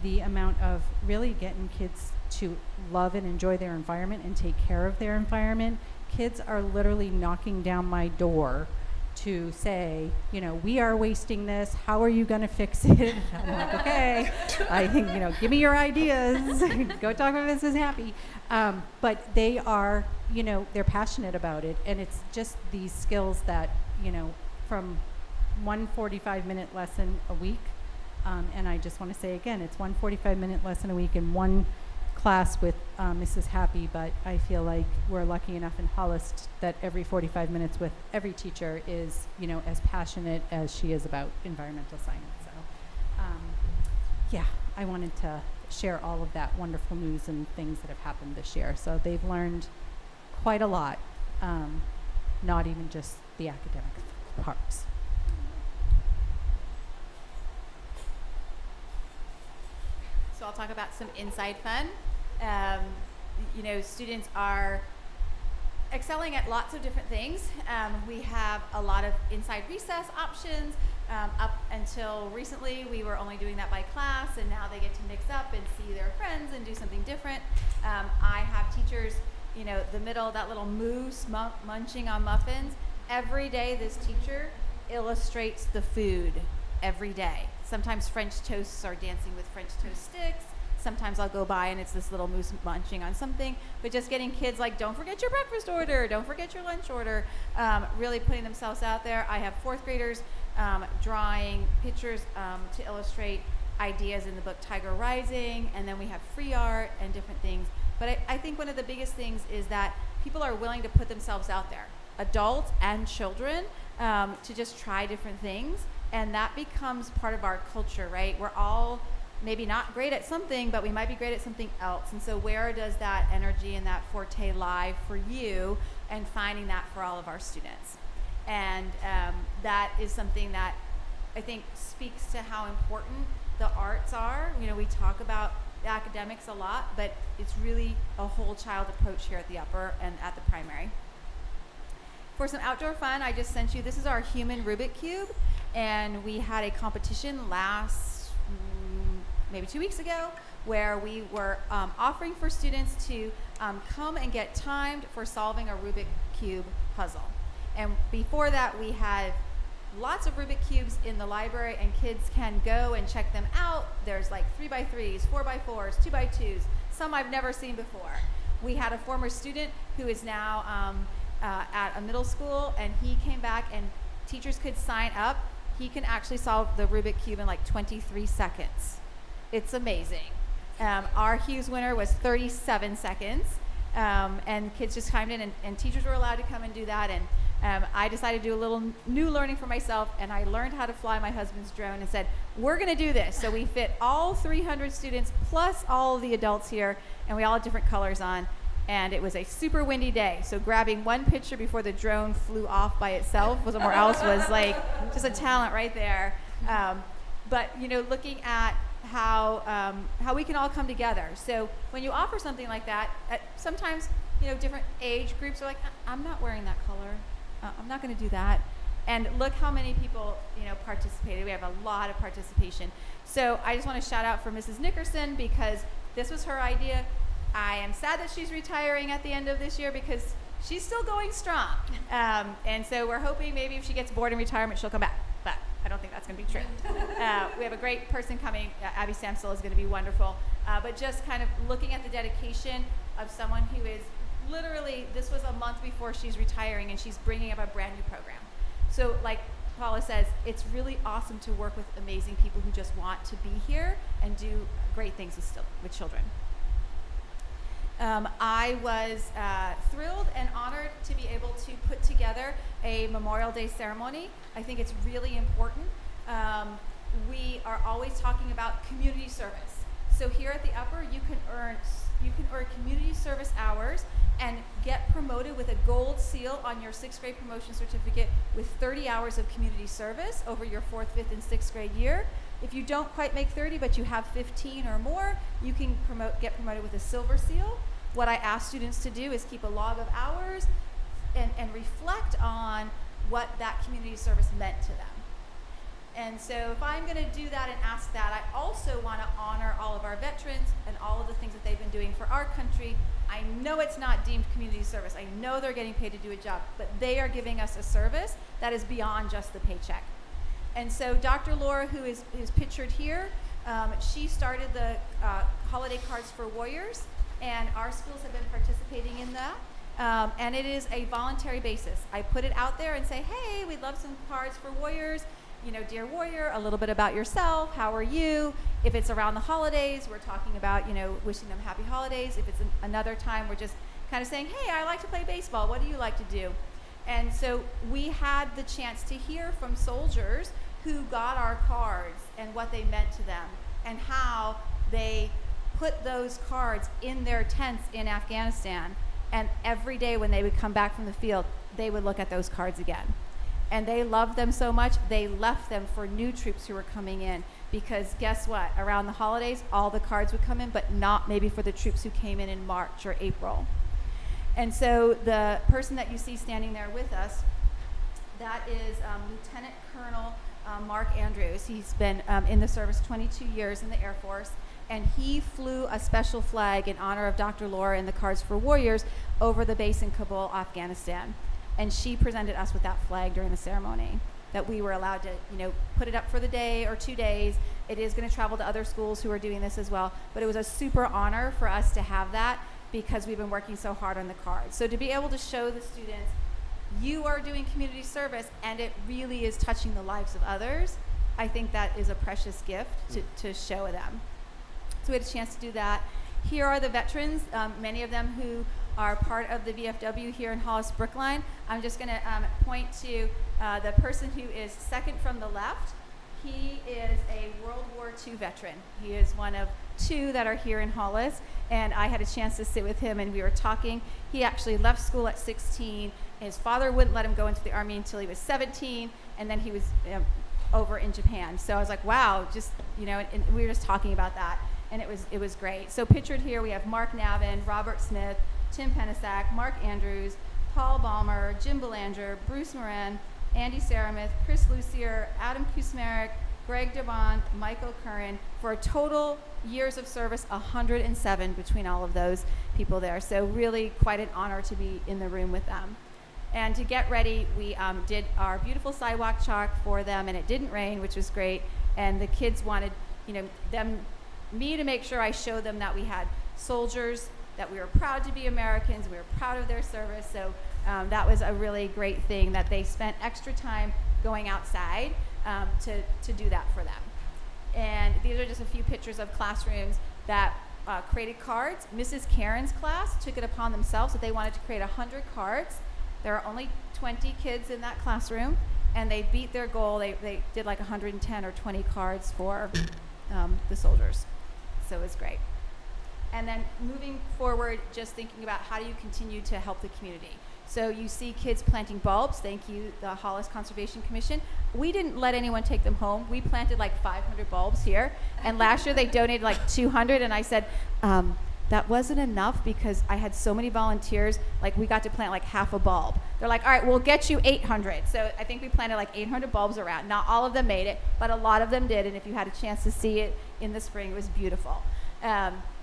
the amount of really getting kids to love and enjoy their environment and take care of their environment. Kids are literally knocking down my door to say, we are wasting this. How are you going to fix it? I'm like, okay, I think, give me your ideas. Go talk with Mrs. Happy. But they are, they're passionate about it. And it's just these skills that, from one 45-minute lesson a week. And I just want to say again, it's one 45-minute lesson a week and one class with Mrs. Happy, but I feel like we're lucky enough in Hollis that every 45 minutes with every teacher is, as passionate as she is about environmental science. So, yeah, I wanted to share all of that wonderful news and things that have happened this year. So they've learned quite a lot, not even just the academics. Parks. So I'll talk about some inside fun. Students are excelling at lots of different things. We have a lot of inside recess options. Up until recently, we were only doing that by class, and now they get to mix up and see their friends and do something different. I have teachers, the middle, that little moose munching on muffins. Every day, this teacher illustrates the food every day. Sometimes French toasts are dancing with French toast sticks. Sometimes I'll go by and it's this little moose munching on something, but just getting kids like, don't forget your breakfast order, don't forget your lunch order, really putting themselves out there. I have fourth graders drawing pictures to illustrate ideas in the book Tiger Rising, and then we have free art and different things. But I think one of the biggest things is that people are willing to put themselves out there, adults and children, to just try different things, and that becomes part of our culture, right? We're all maybe not great at something, but we might be great at something else. And so where does that energy and that forte lie for you, and finding that for all of our students? And that is something that I think speaks to how important the arts are. We talk about academics a lot, but it's really a whole child approach here at the upper and at the primary. For some outdoor fun, I just sent you, this is our human Rubik Cube, and we had a competition maybe 2 weeks ago, where we were offering for students to come and get timed for solving a Rubik Cube puzzle. And before that, we had lots of Rubik Cubes in the library, and kids can go and check them out. There's like 3x3s, 4x4s, 2x2s, some I've never seen before. We had a former student who is now at a middle school, and he came back, and teachers could sign up. He can actually solve the Rubik Cube in like 23 seconds. It's amazing. Our Hughes winner was 37 seconds, and kids just chimed in, and teachers were allowed to come and do that. And I decided to do a little new learning for myself, and I learned how to fly my husband's drone and said, we're going to do this. So we fit all 300 students plus all of the adults here, and we all had different colors on. And it was a super windy day. So grabbing one picture before the drone flew off by itself was somewhere else was like just a talent right there. But looking at how we can all come together. So when you offer something like that, sometimes different age groups are like, I'm not wearing that color. I'm not going to do that. And look how many people participated. We have a lot of participation. So I just want to shout out for Mrs. Nickerson, because this was her idea. I am sad that she's retiring at the end of this year, because she's still going strong. And so we're hoping maybe if she gets bored in retirement, she'll come back. But I don't think that's going to be true. We have a great person coming. Abby Samsel is going to be wonderful. But just kind of looking at the dedication of someone who is literally, this was a month before she's retiring, and she's bringing up a brand new program. So like Paula says, it's really awesome to work with amazing people who just want to be here and do great things with children. I was thrilled and honored to be able to put together a Memorial Day ceremony. I think it's really important. We are always talking about community service. So here at the upper, you can earn community service hours and get promoted with a gold seal on your 6th grade promotion certificate with 30 hours of community service over your 4th, 5th, and 6th grade year. If you don't quite make 30, but you have 15 or more, you can get promoted with a silver seal. What I ask students to do is keep a log of hours and reflect on what that community service meant to them. And so if I'm going to do that and ask that, I also want to honor all of our veterans and all of the things that they've been doing for our country. I know it's not deemed community service. I know they're getting paid to do a job, but they are giving us a service that is beyond just the paycheck. And so Dr. Laura, who is pictured here, she started the holiday cards for warriors, and our schools have been participating in that. And it is a voluntary basis. I put it out there and say, hey, we'd love some cards for warriors. Dear warrior, a little bit about yourself. How are you? If it's around the holidays, we're talking about, wishing them happy holidays. If it's another time, we're just kind of saying, hey, I like to play baseball. What do you like to do? And so we had the chance to hear from soldiers who got our cards and what they meant to them and how they put those cards in their tents in Afghanistan. And every day when they would come back from the field, they would look at those cards again. And they loved them so much, they left them for new troops who were coming in. Because guess what? Around the holidays, all the cards would come in, but not maybe for the troops who came in March or April. And so the person that you see standing there with us, that is Lieutenant Colonel Mark Andrews. He's been in the service 22 years in the Air Force, and he flew a special flag in honor of Dr. Laura and the Cards for Warriors over the base in Kabul, Afghanistan. And she presented us with that flag during the ceremony, that we were allowed to, put it up for the day or 2 days. It is going to travel to other schools who are doing this as well. But it was a super honor for us to have that because we've been working so hard on the cards. So to be able to show the students, you are doing community service and it really is touching the lives of others, I think that is a precious gift to show them. So we had a chance to do that. Here are the veterans, many of them who are part of the VFW here in Hollis Brookline. I'm just going to point to the person who is second from the left. He is a World War II veteran. He is one of 2 that are here in Hollis, and I had a chance to sit with him and we were talking. He actually left school at 16. His father wouldn't let him go into the Army until he was 17, and then he was over in Japan. So I was like, wow, and we were just talking about that, and it was great. So pictured here we have Mark Navin, Robert Smith, Tim Penasack, Mark Andrews, Paul Balmer, Jim Belanger, Bruce Moran, Andy Saramith, Chris Lucier, Adam Kusmarek, Greg Devon, Michael Curran, for a total years of service, 107 between all of those people there. So really quite an honor to be in the room with them. And to get ready, we did our beautiful sidewalk chalk for them, and it didn't rain, which was great. And the kids wanted, me to make sure I showed them that we had soldiers, that we were proud to be Americans, we were proud of their service. So that was a really great thing that they spent extra time going outside to do that for them. And these are just a few pictures of classrooms that created cards. Mrs. Karen's class took it upon themselves that they wanted to create 100 cards. There are only 20 kids in that classroom, and they beat their goal. They did like 110 or 20 cards for the soldiers. So it was great. And then moving forward, just thinking about how do you continue to help the community. So you see kids planting bulbs. Thank you, the Hollis Conservation Commission. We didn't let anyone take them home. We planted like 500 bulbs here. And last year they donated like 200. And I said, that wasn't enough because I had so many volunteers. Like we got to plant like half a bulb. They're like, all right, we'll get you 800. So I think we planted like 800 bulbs around. Not all of them made it, but a lot of them did. And if you had a chance to see it in the spring, it was beautiful.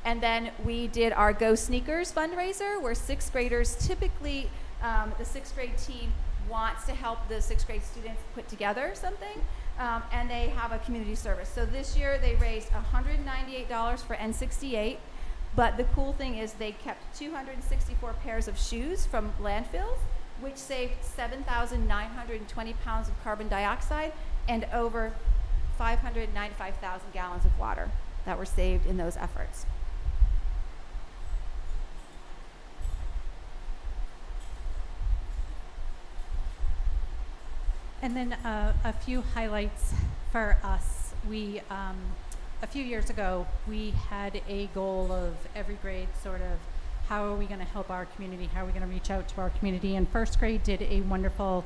And then we did our Go Sneakers fundraiser, where 6th graders typically, the 6th grade team wants to help the 6th grade students put together something, and they have a community service. So this year they raised $198 for N68, but the cool thing is they kept 264 pairs of shoes from landfills, which saved 7,920 pounds of carbon dioxide and over 595,000 gallons of water that were saved in those efforts. And then a few highlights for us. We, a few years ago, we had a goal of every grade sort of how are we going to help our community, how are we going to reach out to our community. And 1st grade did a wonderful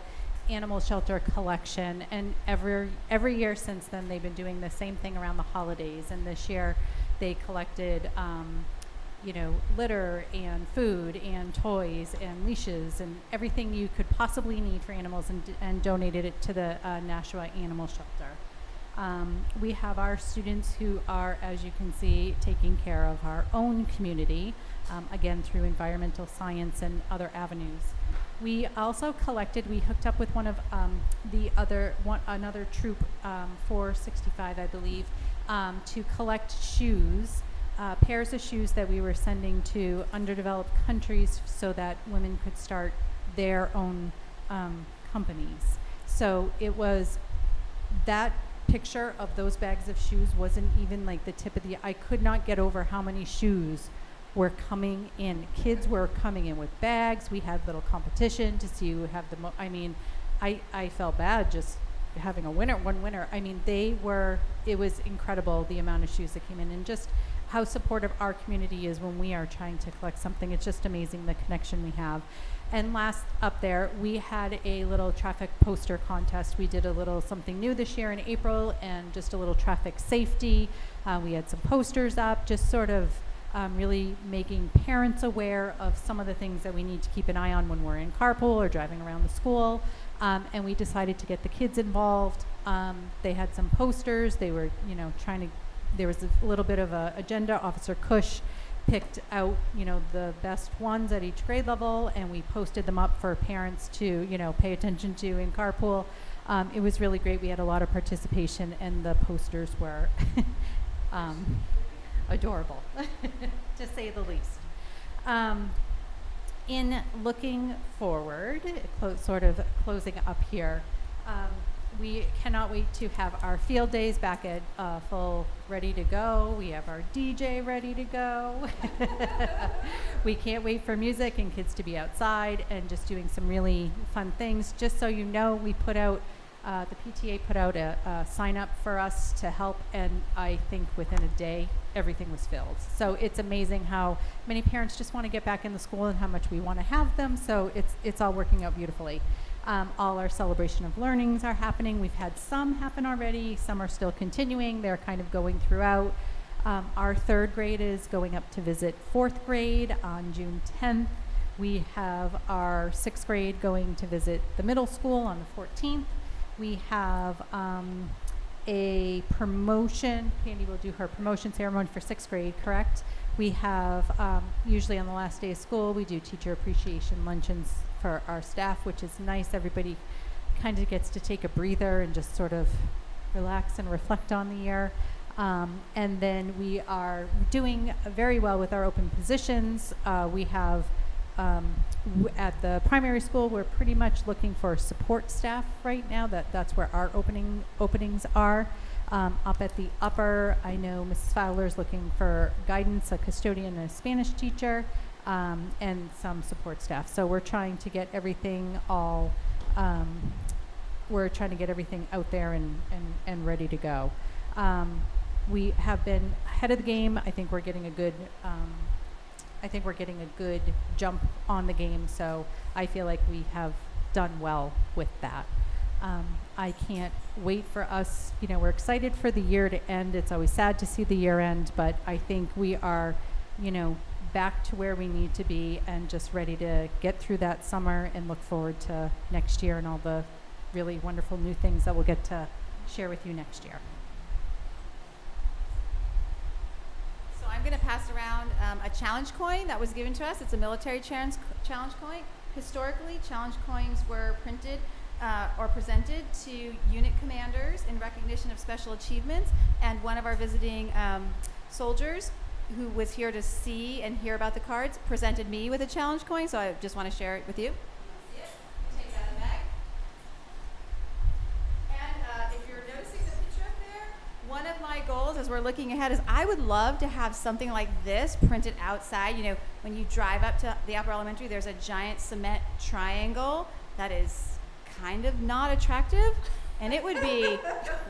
animal shelter collection. And every year since then, they've been doing the same thing around the holidays. And this year, they collected litter and food and toys and leashes and everything you could possibly need for animals, and donated it to the Nashua Animal Shelter. We have our students who are, as you can see, taking care of our own community, again through environmental science and other avenues. We also collected, we hooked up with one of another troop, 465 I believe, to collect shoes, pairs of shoes that we were sending to underdeveloped countries so that women could start their own companies. So it was, that picture of those bags of shoes wasn't even like the tip of the, I could not get over how many shoes were coming in. Kids were coming in with bags. We had little competition to see who would have the most. I mean, I felt bad just having one winner. I mean, it was incredible the amount of shoes that came in, and just how supportive our community is when we are trying to collect something. It's just amazing the connection we have. And last up there, we had a little traffic poster contest. We did a little something new this year in April, and just a little traffic safety. We had some posters up, just sort of really making parents aware of some of the things that we need to keep an eye on when we're in carpool or driving around the school. And we decided to get the kids involved. They had some posters. They were, trying to, there was a little bit of a agenda. Officer Cush picked out, the best ones at each grade level, and we posted them up for parents to, pay attention to in carpool. It was really great. We had a lot of participation, and the posters were adorable, to say the least. In looking forward, sort of closing up here, we cannot wait to have our field days back at full ready to go. We have our DJ ready to go. We can't wait for music and kids to be outside and just doing some really fun things. Just so you know, we put out, the PTA put out a sign up for us to help, and I think within a day, everything was filled. So it's amazing how many parents just want to get back in the school and how much we want to have them. So it's all working out beautifully. All our celebration of learnings are happening. We've had some happen already. Some are still continuing. They're kind of going throughout. Our third grade is going up to visit fourth grade on June 10th. We have our sixth grade going to visit the middle school on the 14th. We have a promotion. Candy will do her promotion ceremony for sixth grade, correct? We have, usually on the last day of school, we do teacher appreciation luncheons for our staff, which is nice. Everybody kind of gets to take a breather and just sort of relax and reflect on the year. And then we are doing very well with our open positions. We have, at the primary school, we're pretty much looking for support staff right now. That's where our openings are. Up at the upper, I know Mrs. Fowler is looking for guidance, a custodian and a Spanish teacher, and some support staff. So we're trying to get everything all, we're trying to get everything out there and ready to go. We have been ahead of the game. I think we're getting a good, jump on the game. So I feel like we have done well with that. I can't wait for us, we're excited for the year to end. It's always sad to see the year end, but I think we are, back to where we need to be and just ready to get through that summer and look forward to next year and all the really wonderful new things that we'll get to share with you next year. So I'm going to pass around a challenge coin that was given to us. It's a military challenge coin. Historically, challenge coins were printed or presented to unit commanders in recognition of special achievements, and one of our visiting soldiers who was here to see and hear about the cards presented me with a challenge coin, so I just want to share it with you. See it? Take that in the bag. And if you're noticing the picture up there, one of my goals as we're looking ahead is I would love to have something like this printed outside. When you drive up to the upper elementary, there's a giant cement triangle that is kind of not attractive, and it would be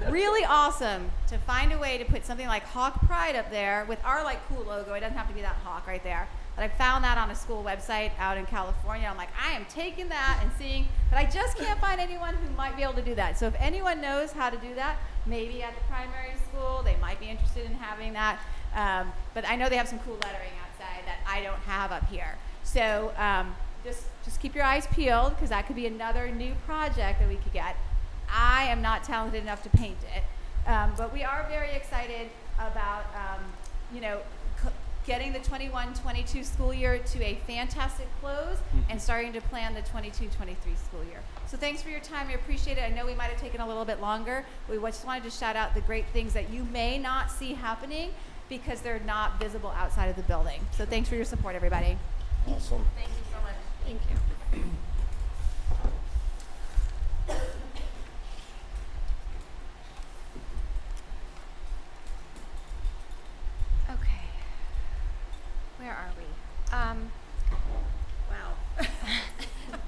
really awesome to find a way to put something like Hawk Pride up there with our cool logo. It doesn't have to be that hawk right there, but I found that on a school website out in California. I'm like, I am taking that and seeing, but I just can't find anyone who might be able to do that. So if anyone knows how to do that, maybe at the primary school, they might be interested in having that. But I know they have some cool lettering outside that I don't have up here. So just keep your eyes peeled, because that could be another new project that we could get. I am not talented enough to paint it, but we are very excited about, getting the 21-22 school year to a fantastic close and starting to plan the 22-23 school year. So thanks for your time. We appreciate it. I know we might have taken a little bit longer. We just wanted to shout out the great things that you may not see happening because they're not visible outside of the building. So thanks for your support, everybody. Awesome. Thank you so much. Thank you. Okay. Where are we? Wow.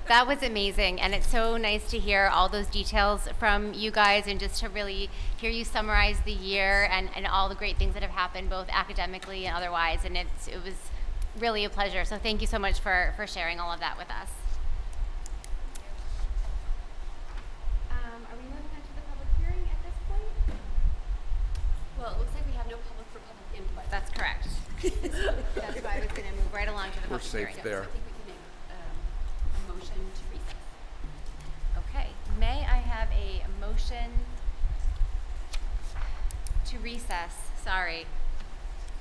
That was amazing, and it's so nice to hear all those details from you guys and just to really hear you summarize the year and all the great things that have happened, both academically and otherwise, and it was really a pleasure. So thank you so much for sharing all of that with us. Are we moving on to the public hearing at this point? Well, it looks like we have no public for public input. That's correct. That's why I was going to move right along to the We're public safe hearing. So there. I think we can make a motion to recess. Okay, may I have a motion to recess,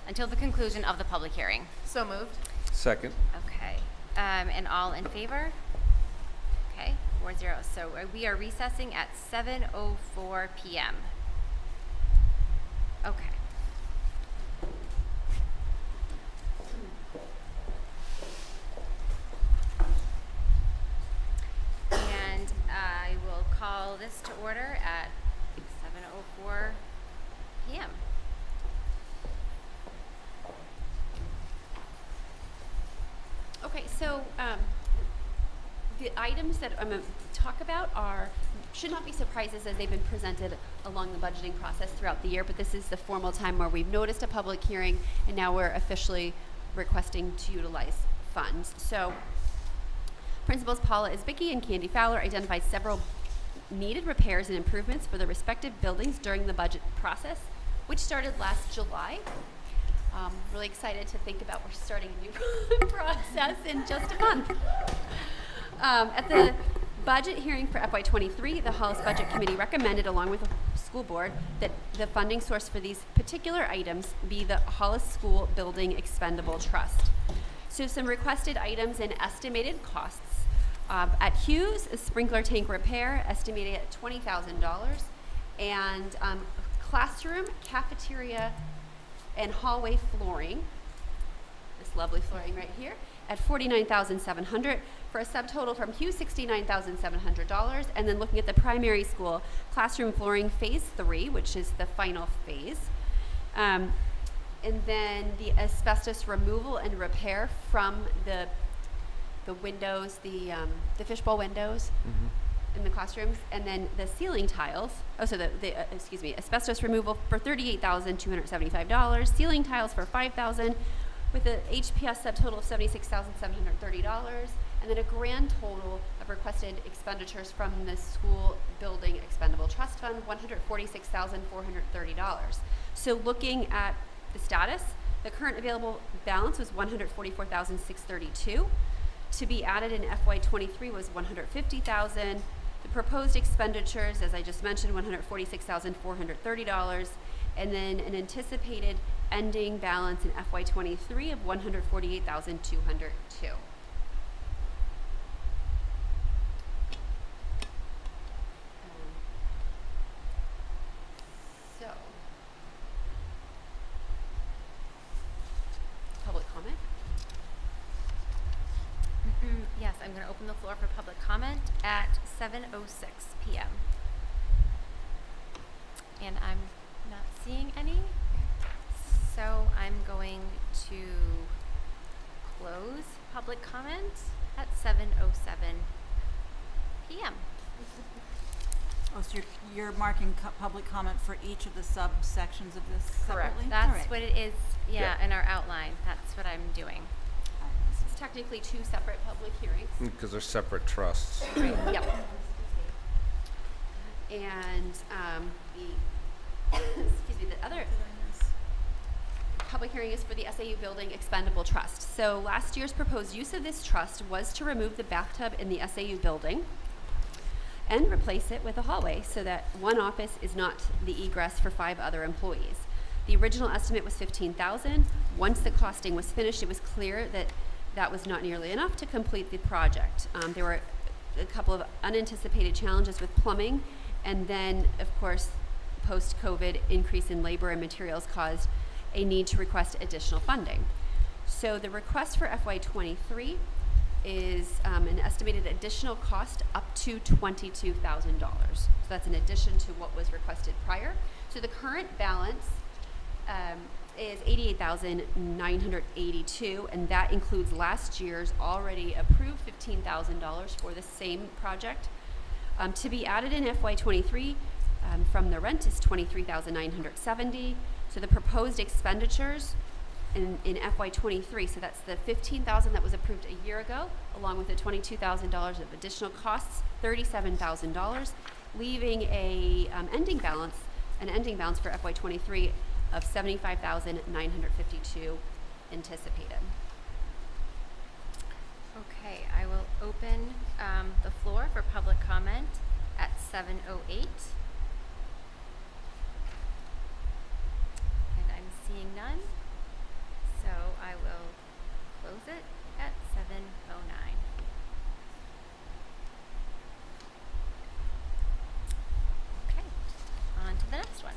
until the conclusion of the public hearing? So moved. Second. Okay, and all in favor? Okay, 4-0. So we are recessing at 7:04 p.m. Okay. And I will call this to order at 7:04 p.m. Okay, so the items that I'm going to talk about should not be surprises as they've been presented along the budgeting process throughout the year, but this is the formal time where we've noticed a public hearing and now we're officially requesting to utilize funds. So Principals Paula Isbicki and Candy Fowler identified several needed repairs and improvements for the respective buildings during the budget process, which started last July. Really excited to think about we're starting a new process in just a month. At the budget hearing for FY23, the Hollis Budget Committee recommended, along with the school board, that the funding source for these particular items be the Hollis School Building Expendable Trust. So some requested items and estimated costs. At Hughes, a sprinkler tank repair estimated at $20,000, and classroom, cafeteria, and hallway flooring, this lovely flooring right here, at $49,700 for a subtotal from Hughes $69,700. And then looking at the primary school, classroom flooring phase 3, which is the final phase. And then the asbestos removal and repair from the windows, the fishbowl windows in the classrooms, and then the ceiling tiles. Asbestos removal for $38,275, ceiling tiles for $5,000, with an HPS subtotal of $76,730, and then a grand total of requested expenditures from the School Building Expendable Trust Fund, $146,430. So looking at the status, the current available balance was $144,632. To be added in FY23 was $150,000. The proposed expenditures, as I just mentioned, $146,430, and then an anticipated ending balance in FY23 of $148,202. So, public comment? Yes, I'm going to open the floor for public comment at 7:06 p.m. And I'm not seeing any, so I'm going to close public comment at 7:07 p.m. Oh, so you're marking public comment for each of the subsections of this separately? That's All right. what it is, Yeah. in our outline. That's what I'm doing. All right. It's technically two separate public hearings. Because they're separate trusts. Yep. And the other public hearing is for the SAU Building Expendable Trust. So last year's proposed use of this trust was to remove the bathtub in the SAU building and replace it with a hallway so that one office is not the egress for 5 other employees. The original estimate was $15,000. Once the costing was finished, it was clear that that was not nearly enough to complete the project. There were a couple of unanticipated challenges with plumbing, and then, of course, post-COVID increase in labor and materials caused a need to request additional funding. So the request for FY23 is an estimated additional cost up to $22,000. So that's in addition to what was requested prior. So the current balance is $88,982, and that includes last year's already approved $15,000 for the same project. To be added in FY23 from the rent is $23,970. So the proposed expenditures in FY23, so that's the $15,000 that was approved a year ago, along with the $22,000 of additional costs, $37,000, leaving an ending balance for FY23 of $75,952 anticipated. Okay, I will open the floor for public comment at 7:08. And I'm seeing none, so I will close it at 7:09. Okay, on to the next one.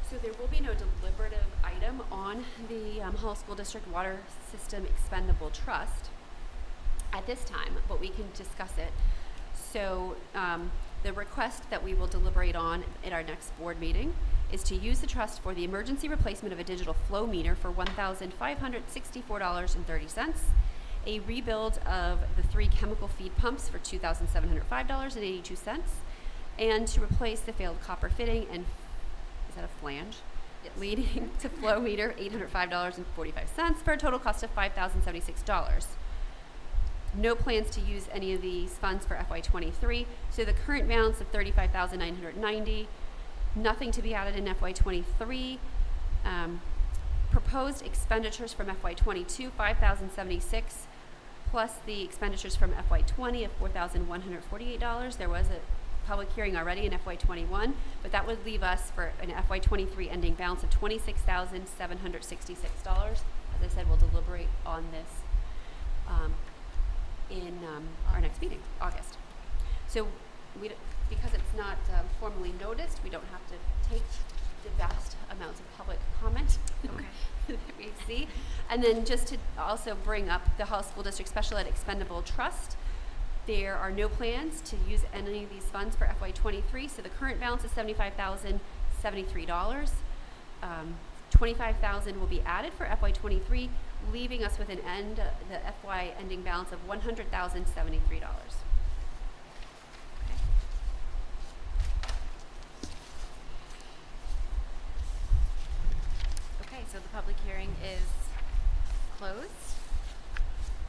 So there will be no deliberative item on the Hollis School District Water System Expendable Trust at this time, but we can discuss it. So the request that we will deliberate on at our next board meeting is to use the trust for the emergency replacement of a digital flow meter for $1,564.30, a rebuild of the 3 chemical feed pumps for $2,705.82, and to replace the failed copper fitting and is that a flange? Leading to flow meter $805.45 for a total cost of $5,076. No plans to use any of these funds for FY23, so the current balance of $35,990, nothing to be added in FY23. Proposed expenditures from FY22, $5,076, plus the expenditures from FY20 of $4,148. There was a public hearing already in FY21, but that would leave us for an FY23 ending balance of $26,766. As I said, we'll deliberate on this in our next meeting, August. So because it's not formally noticed, we don't have to take the vast amounts of public comment that we see. And then just to also bring up the Hollis School District Special Ed Expendable Trust, there are no plans to use any of these funds for FY23, so the current balance is $75,073. $25,000 will be added for FY23, leaving us with the FY ending balance of $100,073. Okay, so the public hearing is closed,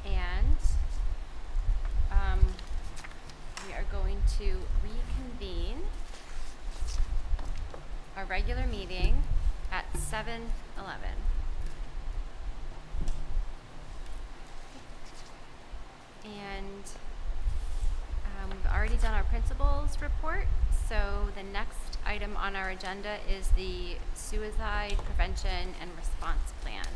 and we are going to reconvene our regular meeting at 7:11. And we've already done our principals report, so the next item on our agenda is the suicide prevention and response plan.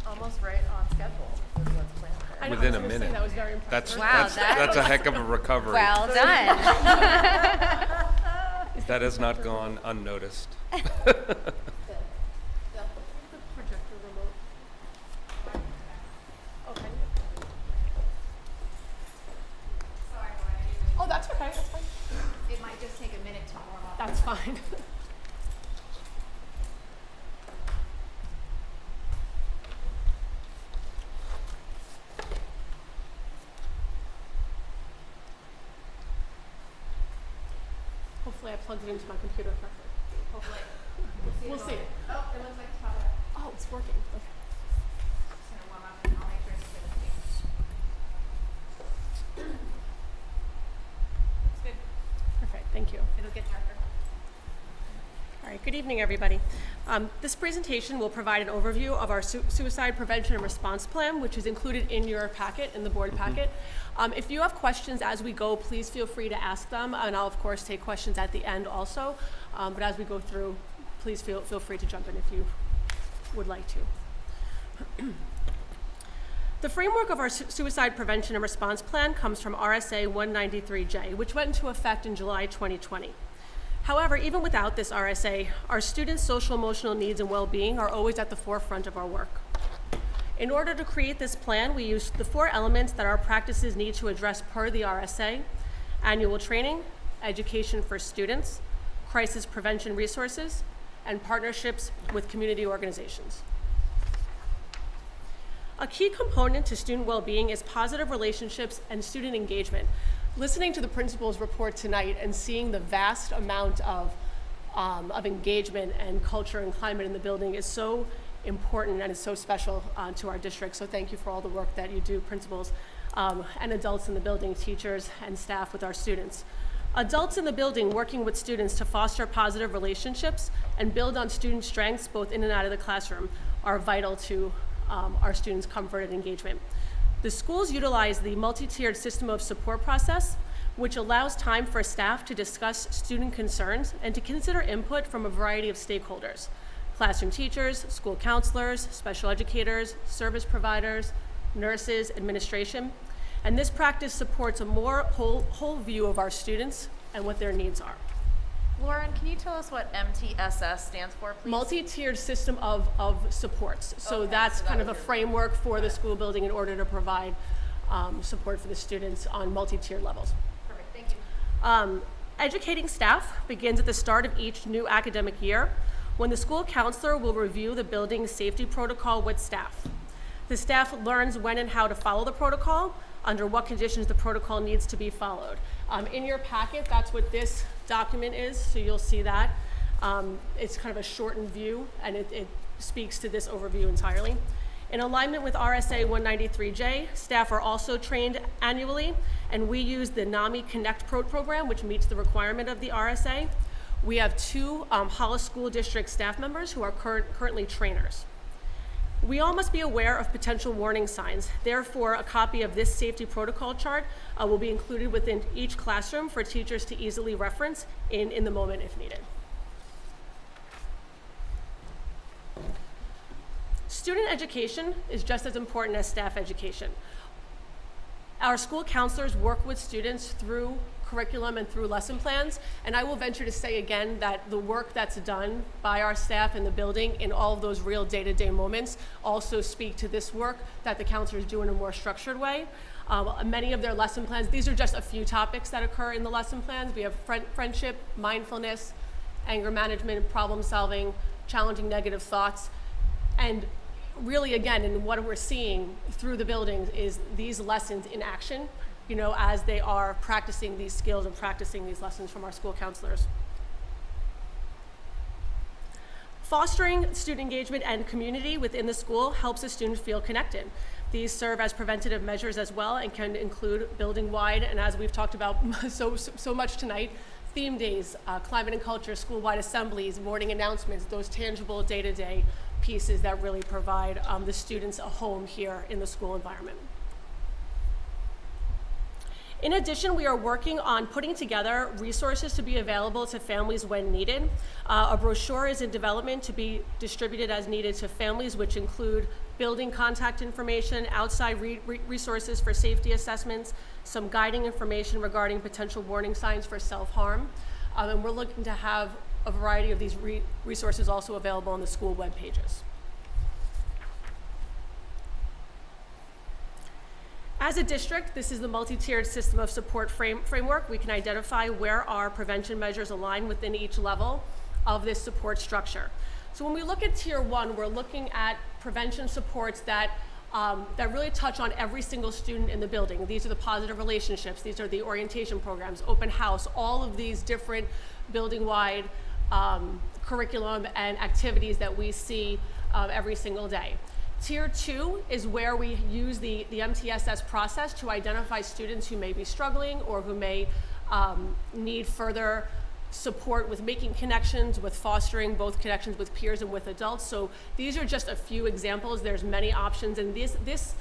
Almost right on schedule with what's planned there. Within a minute. That was very impressive. That's a heck of a recovery. Well done. That has not gone unnoticed. The projector remote. Okay. Sorry, Oh, that's okay. That's fine. it might just take a minute to warm up. That's fine. Hopefully I plugged it into my computer correctly. Hopefully. We'll see. Oh, it looks like it's powered up. Oh, it's working. Okay. Just gonna warm up and I'll make sure it's good. It's good. Perfect. Thank you. It'll get darker. All right, good evening, everybody. This presentation will provide an overview of our suicide prevention and response plan, which is included in your packet, in the board packet. If you have questions as we go, please feel free to ask them, and I'll, of course, take questions at the end also. But as we go through, please feel free to jump in if you would like to. The framework of our suicide prevention and response plan comes from RSA 193J, which went into effect in July 2020. However, even without this RSA, our students' social emotional needs and well-being are always at the forefront of our work. In order to create this plan, we used the 4 elements that our practices need to address per the RSA: annual training, education for students, crisis prevention resources, and partnerships with community organizations. A key component to student well-being is positive relationships and student engagement. Listening to the principal's report tonight and seeing the vast amount of engagement and culture and climate in the building is so important and is so special to our district. So thank you for all the work that you do, principals and adults in the building, teachers and staff with our students. Adults in the building working with students to foster positive relationships and build on student strengths both in and out of the classroom are vital to our students' comfort and engagement. The schools utilize the multi-tiered system of support process, which allows time for staff to discuss student concerns and to consider input from a variety of stakeholders: classroom teachers, school counselors, special educators, service providers, nurses, administration. And this practice supports a more whole view of our students and what their needs are. Lauren, can you tell us what MTSS stands for, please? Multi-tiered system of supports. So Okay, that's so that kind of was a your- framework for the school building in order to provide support for the students on multi-tiered levels. Perfect, thank you. Educating staff begins at the start of each new academic year when the school counselor will review the building's safety protocol with staff. The staff learns when and how to follow the protocol, under what conditions the protocol needs to be followed. In your packet, that's what this document is, so you'll see that. It's kind of a shortened view, and it speaks to this overview entirely. In alignment with RSA 193J, staff are also trained annually, and we use the NAMI Connect program, which meets the requirement of the RSA. We have 2 Hollis School District staff members who are currently trainers. We all must be aware of potential warning signs. Therefore, a copy of this safety protocol chart will be included within each classroom for teachers to easily reference in the moment if needed. Student education is just as important as staff education. Our school counselors work with students through curriculum and through lesson plans, and I will venture to say again that the work that's done by our staff in the building in all of those real day-to-day moments also speak to this work that the counselors do in a more structured way. Many of their lesson plans, these are just a few topics that occur in the lesson plans. We have friendship, mindfulness, anger management, problem solving, challenging negative thoughts, and really, again, and what we're seeing through the buildings is these lessons in action, you know, as they are practicing these skills and practicing these lessons from our school counselors. Fostering student engagement and community within the school helps a student feel connected. These serve as preventative measures as well and can include building-wide, and as we've talked about so much tonight, theme days, climate and culture, school-wide assemblies, morning announcements, those tangible day-to-day pieces that really provide the students a home here in the school environment. In addition, we are working on putting together resources to be available to families when needed. A brochure is in development to be distributed as needed to families, which include building contact information, outside resources for safety assessments, some guiding information regarding potential warning signs for self-harm. And we're looking to have a variety of these resources also available on the school web pages. As a district, this is the multi-tiered system of support framework. We can identify where our prevention measures align within each level of this support structure. So when we look at Tier 1, we're looking at prevention supports that really touch on every single student in the building. These are the positive relationships. These are the orientation programs, open house, all of these different building-wide curriculum and activities that we see every single day. Tier 2 is where we use the MTSS process to identify students who may be struggling or who may need further support with making connections, with fostering both connections with peers and with adults. So these are just a few examples. There's many options, and this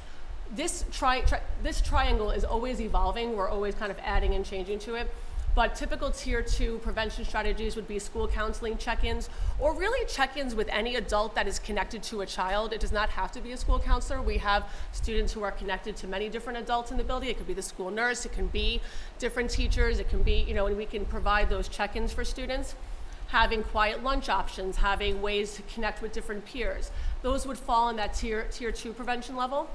triangle is always evolving. We're always kind of adding and changing to it. But typical Tier 2 prevention strategies would be school counseling check-ins, or really check-ins with any adult that is connected to a child. It does not have to be a school counselor. We have students who are connected to many different adults in the building. It could be the school nurse, it can be different teachers, it can be, you know, and we can provide those check-ins for students. Having quiet lunch options, having ways to connect with different peers. Those would fall in that Tier 2 prevention level.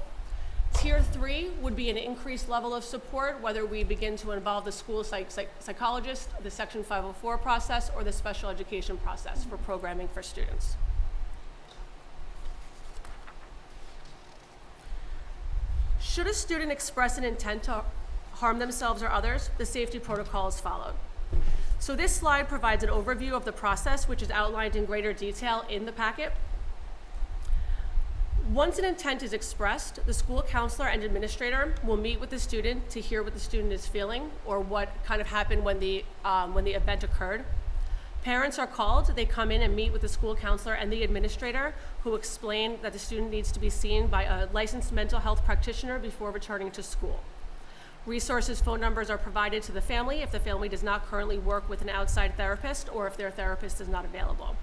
Tier 3 would be an increased level of support, whether we begin to involve the school psychologist, the Section 504 process, or the special education process for programming for students. Should a student express an intent to harm themselves or others, the safety protocol is followed. So this slide provides an overview of the process, which is outlined in greater detail in the packet. Once an intent is expressed, the school counselor and administrator will meet with the student to hear what the student is feeling or what kind of happened when the event occurred. Parents are called, they come in and meet with the school counselor and the administrator, who explain that the student needs to be seen by a licensed mental health practitioner before returning to school. Resources, phone numbers are provided to the family if the family does not currently work with an outside therapist or if their therapist is not available.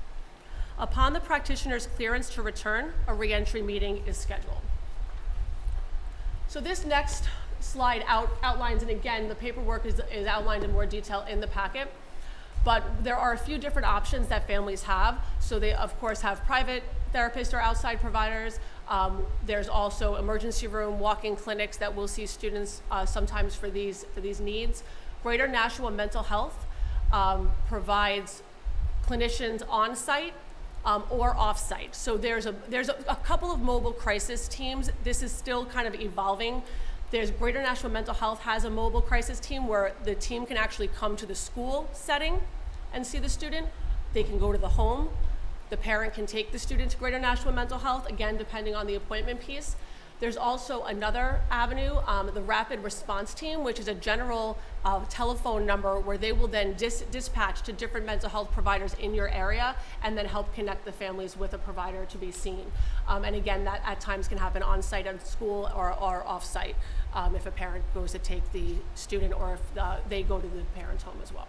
Upon the practitioner's clearance to return, a reentry meeting is scheduled. So this next slide outlines, and again, the paperwork is outlined in more detail in the packet, but there are a few different options that families have. So they, of course, have private therapists or outside providers. There's also emergency room, walk-in clinics that will see students sometimes for these needs. Greater Nashua Mental Health provides clinicians on-site or off-site. So there's a couple of mobile crisis teams. This is still kind of evolving. There's Greater Nashua Mental Health has a mobile crisis team where the team can actually come to the school setting and see the student. They can go to the home. The parent can take the student to Greater Nashua Mental Health, again, depending on the appointment piece. There's also another avenue, the Rapid Response Team, which is a general telephone number where they will then dispatch to different mental health providers in your area and then help connect the families with a provider to be seen. And again, that at times can happen on-site at school or off-site if a parent goes to take the student or if they go to the parent's home as well.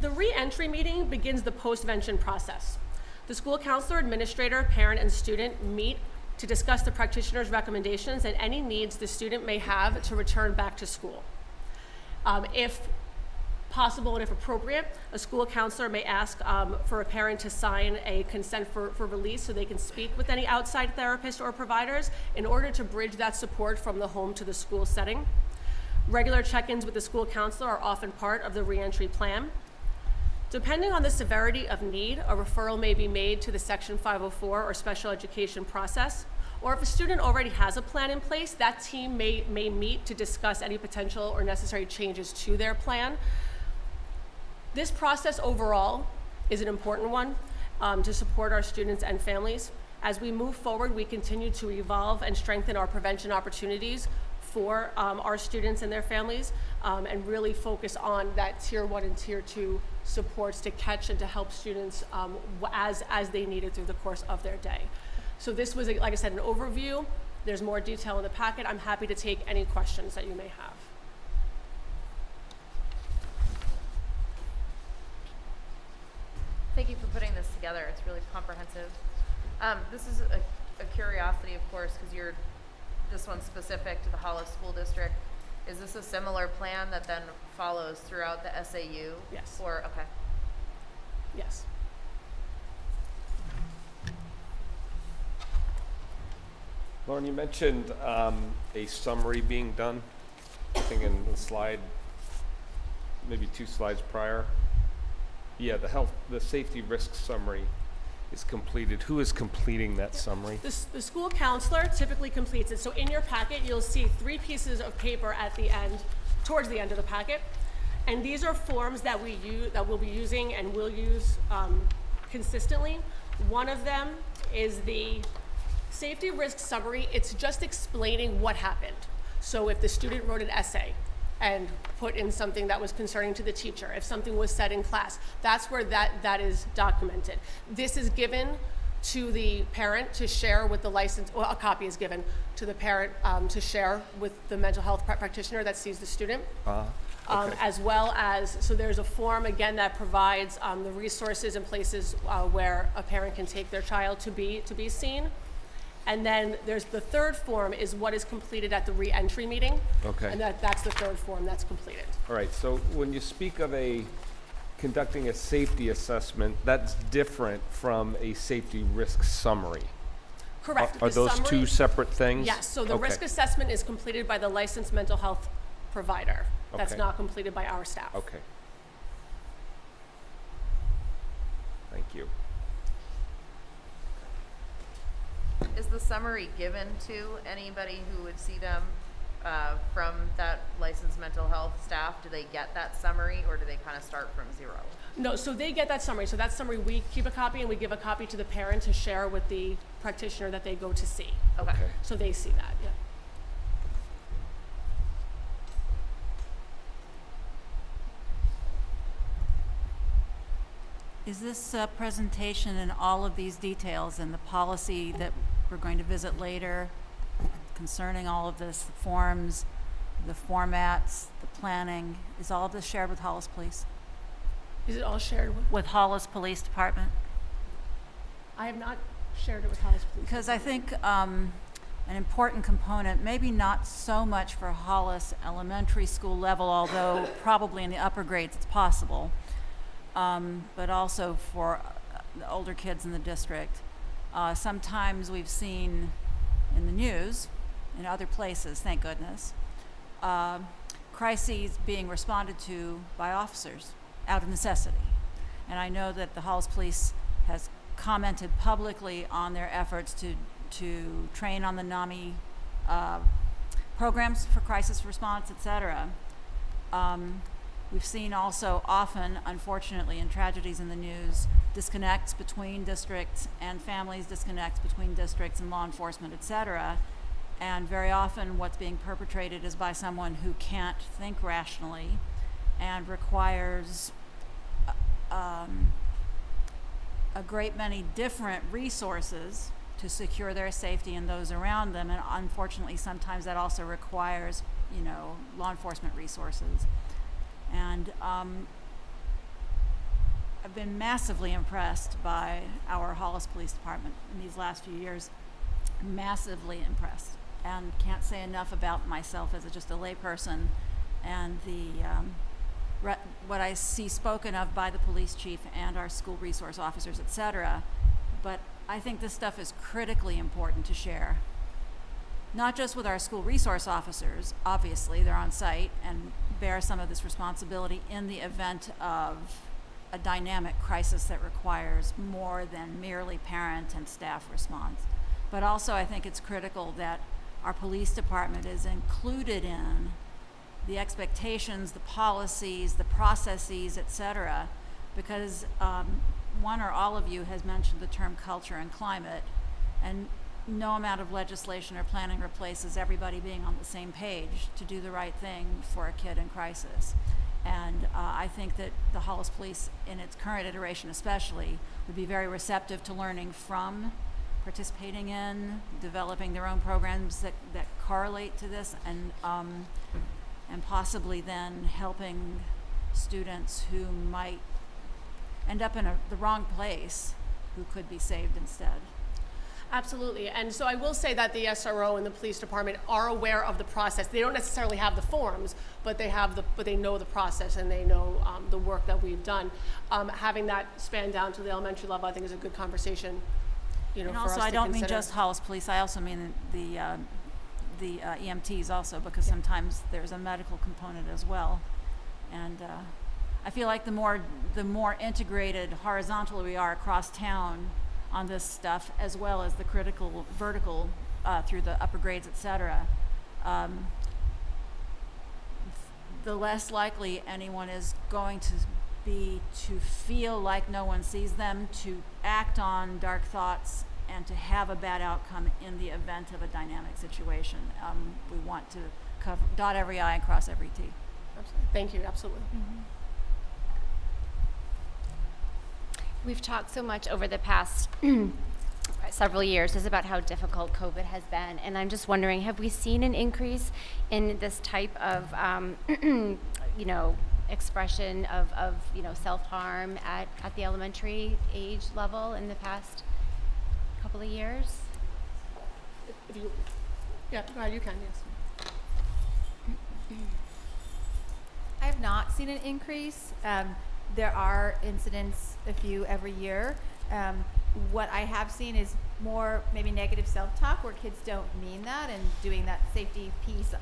The re-entry meeting begins the postvention process. The school counselor, administrator, parent, and student meet to discuss the practitioner's recommendations and any needs the student may have to return back to school. If possible and if appropriate, a school counselor may ask for a parent to sign a consent for release so they can speak with any outside therapists or providers in order to bridge that support from the home to the school setting. Regular check-ins with the school counselor are often part of the re-entry plan. Depending on the severity of need, a referral may be made to the Section 504 or special education process, or if a student already has a plan in place, that team may meet to discuss any potential or necessary changes to their plan. This process overall is an important one to support our students and families. As we move forward, we continue to evolve and strengthen our prevention opportunities for our students and their families, and really focus on that Tier 1 and Tier 2 supports to catch and to help students as they need it through the course of their day. So this was, like I said, an overview. There's more detail in the packet. I'm happy to take any questions that you may have. Thank you for putting this together. It's really comprehensive. This is a curiosity, of course, because this one's specific to the Hollis School District. Is this a similar plan that then follows throughout the SAU? Yes. Okay. Yes. Lauren, you mentioned a summary being done, I think in the slide, maybe 2 slides prior. Yeah, the safety risk summary is completed. Who is completing that summary? The school counselor typically completes it. So in your packet, you'll see 3 pieces of paper at the end, towards the end of the packet. And these are forms that we'll be using and will use consistently. One of them is the safety risk summary. It's just explaining what happened. So if the student wrote an essay and put in something that was concerning to the teacher, if something was said in class, that's where that is documented. This is given to the parent to share with the license, or a copy is given to the parent to share with the mental health practitioner that sees the student. Okay. As well as, so there's a form again that provides the resources and places where a parent can take their child to be seen. And then there's the third form is what is completed at the re-entry meeting. Okay. And that's the third form that's completed. All right, so when you speak of a conducting a safety assessment, that's different from a safety risk summary. Correct. Are The those summary- two separate things? Yes, so the Okay. risk assessment is completed by the licensed mental health provider. That's Okay. not completed by our staff. Okay. Thank you. Is the summary given to anybody who would see them from that licensed mental health staff? Do they get that summary, or do they kind of start from zero? No, so they get that summary. So that summary, we keep a copy and we give a copy to the parent to share with the practitioner that they go to see. Okay. Okay. So they see that, yeah. Is this presentation and all of these details and the policy that we're going to visit later concerning all of this, the forms, the formats, the planning, is all of this shared with Hollis Police? Is it all shared with? With Hollis Police Department? I have not shared it with Hollis Police. Because I think an important component, maybe not so much for Hollis elementary school level, although probably in the upper grades it's possible, but also for the older kids in the district. Sometimes we've seen in the news, in other places, thank goodness, crises being responded to by officers out of necessity. And I know that the Hollis Police has commented publicly on their efforts to train on the NAMI programs for crisis response, et cetera. We've seen also often, unfortunately, in tragedies in the news, disconnects between districts and families, disconnects between districts and law enforcement, et cetera. And very often what's being perpetrated is by someone who can't think rationally and requires a great many different resources to secure their safety and those around them. And unfortunately, sometimes that also requires, law enforcement resources. And I've been massively impressed by our Hollis Police Department in these last few years. Massively impressed. And can't say enough about myself as just a layperson and what I see spoken of by the police chief and our school resource officers, et cetera. But I think this stuff is critically important to share. Not just with our school resource officers, obviously, they're on site and bear some of this responsibility in the event of a dynamic crisis that requires more than merely parent and staff response. But also I think it's critical that our police department is included in the expectations, the policies, the processes, et cetera, because one or all of you has mentioned the term culture and climate, and no amount of legislation or planning replaces everybody being on the same page to do the right thing for a kid in crisis. And I think that the Hollis Police, in its current iteration especially, would be very receptive to learning from, participating in, developing their own programs that correlate to this, and possibly then helping students who might end up in the wrong place who could be saved instead. Absolutely, and so I will say that the SRO and the police department are aware of the process. They don't necessarily have the forms, but they know the process and they know the work that we've done. Having that span down to the elementary level, I think, is a good conversation. And for also, us I to don't mean consider. just Hollis Police. I also mean the EMTs also, because sometimes there's a medical component as well. And I feel like the more integrated horizontal we are across town on this stuff, as well as the critical vertical through the upper grades, et cetera, the less likely anyone is going to be to feel like no one sees them, to act on dark thoughts, and to have a bad outcome in the event of a dynamic situation. We want to dot every I and cross every T. Absolutely. Thank you, absolutely. We've talked so much over the past several years is about how difficult COVID has been, and I'm just wondering, have we seen an increase in this type of, expression of self-harm at the elementary age level in the past couple of years? Yeah, go ahead, you can, yes. I have not seen an increase. There are incidents, a few every year. What I have seen is more maybe negative self-talk where kids don't mean that and doing that safety piece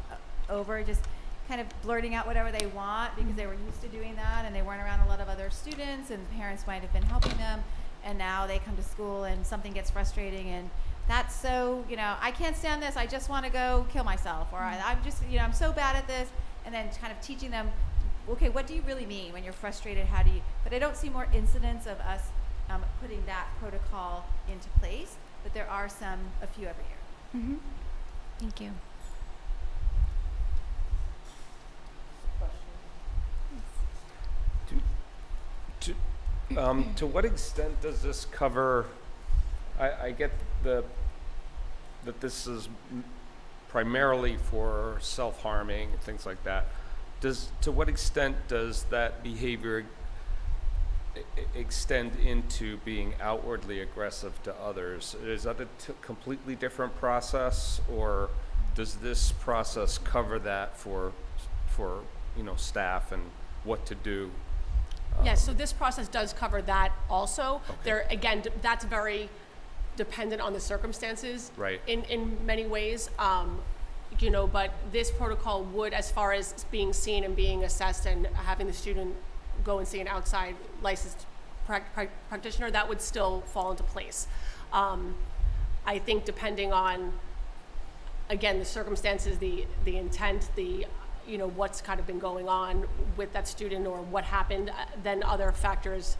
over, just kind of blurting out whatever they want because they were used to doing that and they weren't around a lot of other students and parents might have been helping them, and now they come to school and something gets frustrating and that's so, I can't stand this, I just want to go kill myself, or I'm just, I'm so bad at this, and then kind of teaching them, okay, what do you really mean when you're frustrated? How do you, but I don't see more incidents of us putting that protocol into place, but there are a few every year. Mm-hmm. Thank you. To what extent does this cover, I get that this is primarily for self-harming and things like that. To what extent does that behavior extend into being outwardly aggressive to others? Is that a completely different process, or does this process cover that for staff and what to do? Yes, so this process does cover that also. Okay. There, again, that's very dependent on the circumstances. Right. In many ways, but this protocol would, as far as being seen and being assessed and having the student go and see an outside licensed practitioner, that would still fall into place. I think depending on, again, the circumstances, the intent, what's kind of been going on with that student or what happened, then other factors,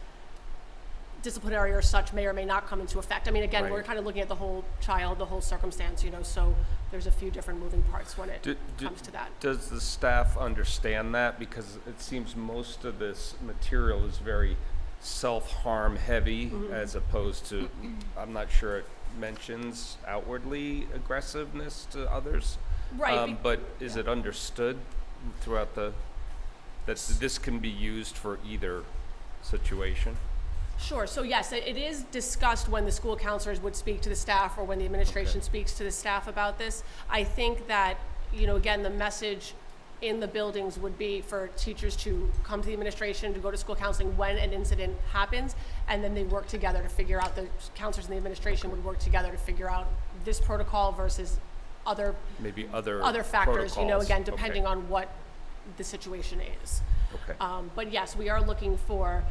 disciplinary or such, may or may not come into effect. I mean, again, Right. we're kind of looking at the whole child, the whole circumstance, so there's a few different moving parts when it comes to that. Does the staff understand that? Because it seems most of this material is very self-harm heavy, as opposed to, I'm not sure it mentions outwardly aggressiveness to others. Right. But is it understood throughout that this can be used for either situation? Sure. So yes, it is discussed when the school counselors would speak to the staff or when the administration speaks to the staff about this. I think that, again, the message in the buildings would be for teachers to come to the administration, to go to school counseling when an incident happens, and then they work together to figure out, the counselors in the administration would work together to figure out this protocol versus other factors, protocols. again, depending on what the situation is. Okay. But yes, we are looking for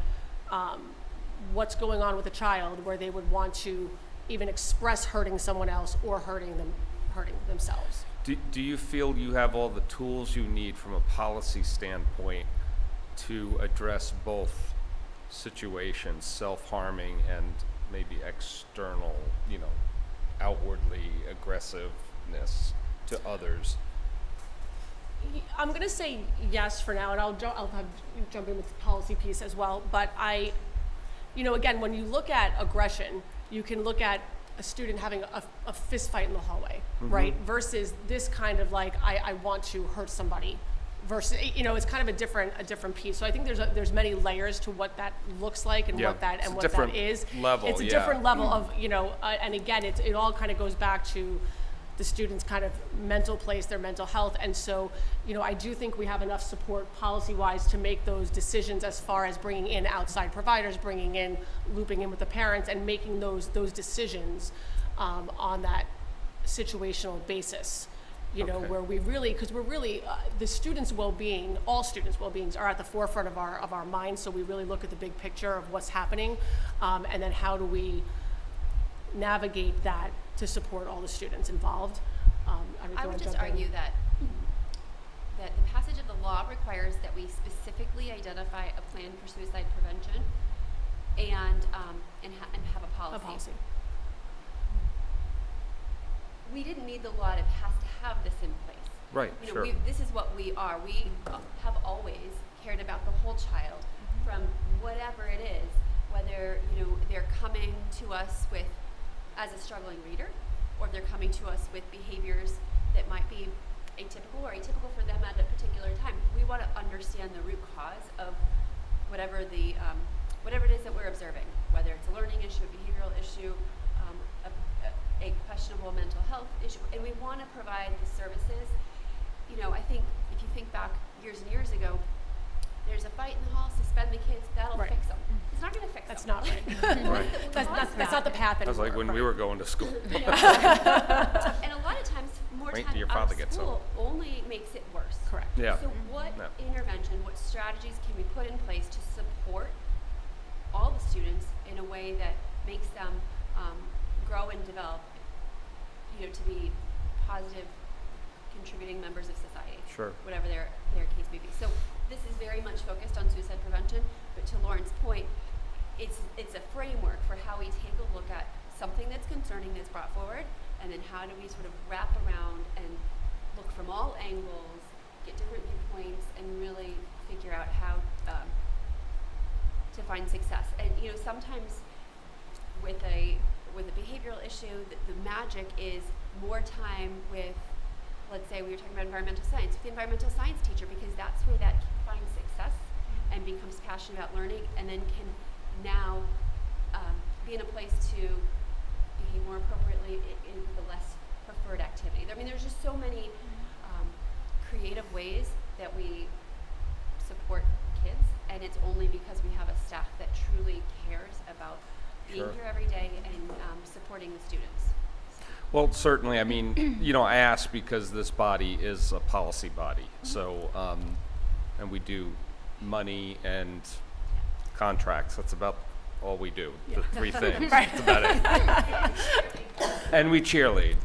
what's going on with a child where they would want to even express hurting someone else or hurting themselves. Do you feel you have all the tools you need from a policy standpoint to address both situations, self-harming and maybe external, outwardly aggressiveness to others? I'm going to say yes for now, and I'll jump in with the policy piece as well. But again, when you look at aggression, you can look at a student having a fist fight in the hallway, right? Versus this kind of like, I want to hurt somebody. Versus, it's kind of a different piece. So I think there's many layers to what that looks like and what that is. Level, it's a different level of, and again, it all kind of goes back to the student's kind of mental place, their mental health. And so, I do think we have enough support policy-wise to make those decisions as far as bringing in outside providers, looping in with the parents, and making those decisions on that situational basis. Where we really, because we're really, the students' well-being, all students' well-beings are at the forefront of our minds. So we really look at the big picture of what's happening, and then how do we navigate that to support all the students involved. I would just argue that the passage of the law requires that we specifically identify a plan for suicide prevention and have a policy. We didn't need the law to have this in place. Right, sure. This is what we are. We have always cared about the whole child from whatever it is, whether they're coming to us as a struggling reader, or they're coming to us with behaviors that might be atypical for them at a particular time. We want to understand the root cause of whatever it is that we're observing, whether it's a learning issue, a behavioral issue, a questionable mental health issue, and we want to provide the services. I think if you think back years and years ago, there's a fight in the hall, suspend the kids, that'll Right. fix them. It's not going to fix That's them. not right. Right. That's not the path anymore. That's like when we were going to school. And a lot of times, more Wait time till your out father of gets school only makes it worse. Correct. Yeah. So what No. intervention, what strategies can we put in place to support all the students in a way that makes them grow and develop, to be positive, contributing members of society, Sure. whatever their case may be. So this is very much focused on suicide prevention, but to Lauren's point, it's a framework for how we take a look at something that's concerning that's brought forward, and then how do we sort of wrap around and look from all angles, get different viewpoints, and really figure out how to find success. And sometimes with a behavioral issue, the magic is more time with, let's say we were talking about environmental science, with the environmental science teacher, because that's where that kid finds success and becomes passionate about learning, and then can now be in a place to behave more appropriately in the less preferred activity. I mean, there's just so many creative ways that we support kids, and it's only because we have a staff that truly cares about being Sure. here every day and supporting the students. Well, certainly, I mean, I ask because this body is a policy body. So, and we do money and contracts. That's about all we do, the three things. That's about it. And we cheerlead.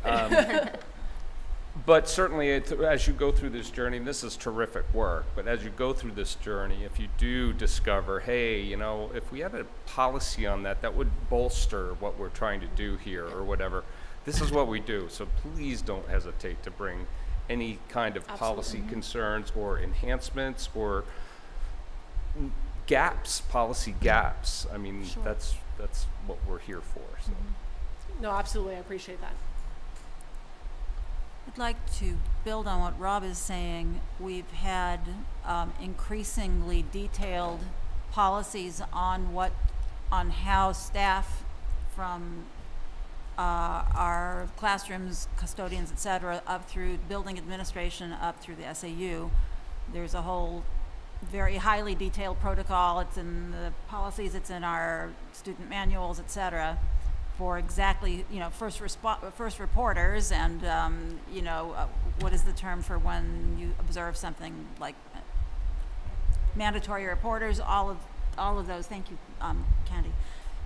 But certainly, as you go through this journey, and this is terrific work, but as you go through this journey, if you do discover, hey, if we had a policy on that, that would bolster what we're trying to do here or whatever, this is what we do. So please don't hesitate to bring any kind of policy concerns or enhancements or gaps, policy gaps. I mean, that's what we're here for. So. No, absolutely. I appreciate that. I'd like to build on what Rob is saying. We've had increasingly detailed policies on how staff from our classrooms, custodians, et cetera, up through building administration, up through the SAU. There's a whole very highly detailed protocol. It's in the policies, it's in our student manuals, et cetera, for exactly, first reporters and, what is the term for when you observe something like mandatory reporters, all of those, thank you, Candy.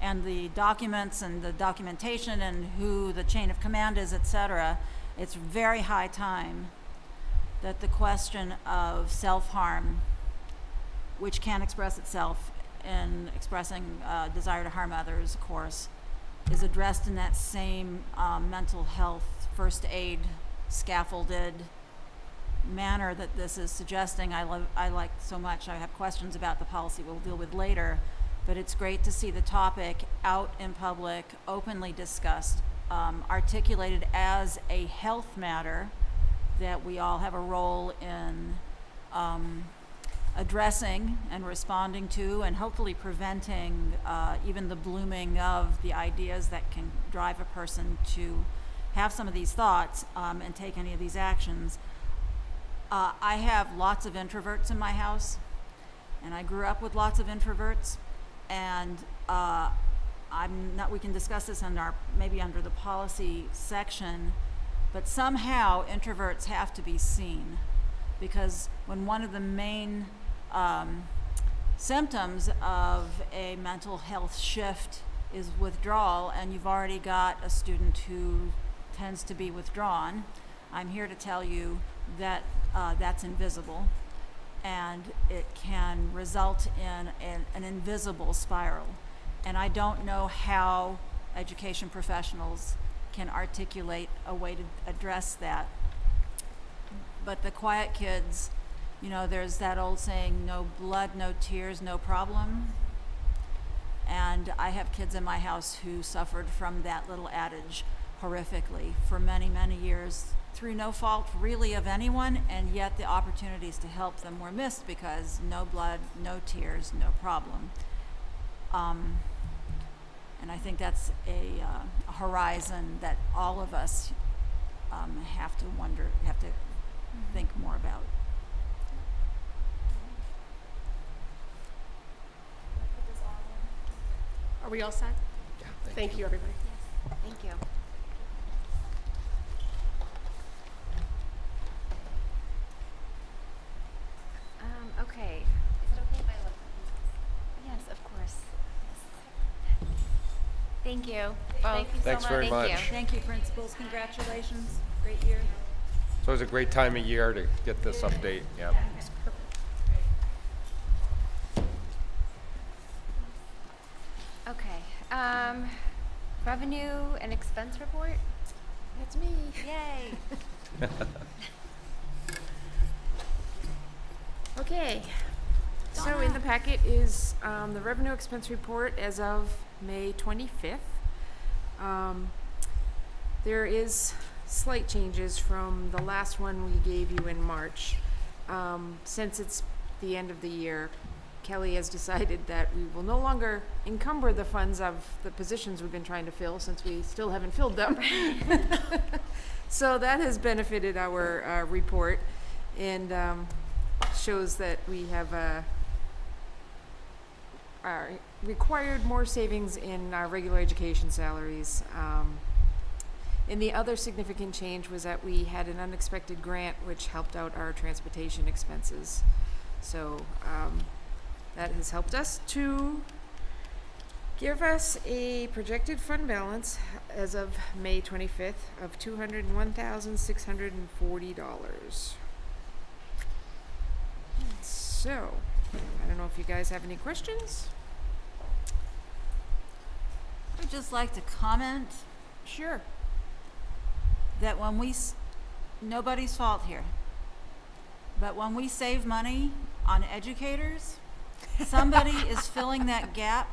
And the documents and the documentation and who the chain of command is, et cetera. It's very high time that the question of self-harm, which can express itself in expressing desire to harm others, of course, is addressed in that same mental health, first aid, scaffolded manner that this is suggesting. I like so much. I have questions about the policy we'll deal with later, but it's great to see the topic out in public, openly discussed, articulated as a health matter that we all have a role in addressing and responding to, and hopefully preventing even the blooming of the ideas that can drive a person to have some of these thoughts and take any of these actions. I have lots of introverts in my house, and I grew up with lots of introverts, and we can discuss this maybe under the policy section, but somehow introverts have to be seen, because when one of the main symptoms of a mental health shift is withdrawal, and you've already got a student who tends to be withdrawn, I'm here to tell you that that's invisible, and it can result in an invisible spiral. And I don't know how education professionals can articulate a way to address that. But the quiet kids, there's that old saying, no blood, no tears, no problem. And I have kids in my house who suffered from that little adage horrifically for many, many years, through no fault really of anyone, and yet the opportunities to help them were missed because no blood, no tears, no problem. And I think that's a horizon that all of us have to think more about. Are we all set? Thank you, everybody. Yes, thank you. Okay, is it okay if I look? Yes, of course. Yes. Thank you. Thank you so Thanks very Thank much. you. Thank you, principals. Congratulations. Great year. It's always a great time of year to get this update, yeah. Okay, revenue and expense report? That's me. Yay. Okay, so in the packet is the revenue expense report as of May 25th. There is slight changes from the last one we gave you in March. Since it's the end of the year, Kelly has decided that we will no longer encumber the funds of the positions we've been trying to fill, since we still haven't filled them. So that has benefited our report, and shows that we have required more savings in our regular education salaries. And the other significant change was that we had an unexpected grant which helped out our transportation expenses. So that has helped us to give us a projected fund balance as of May 25th of $201,640. So, I don't know if you guys have any questions? I'd just like to comment Sure. that when nobody's fault here, but when we save money on educators, somebody is filling that gap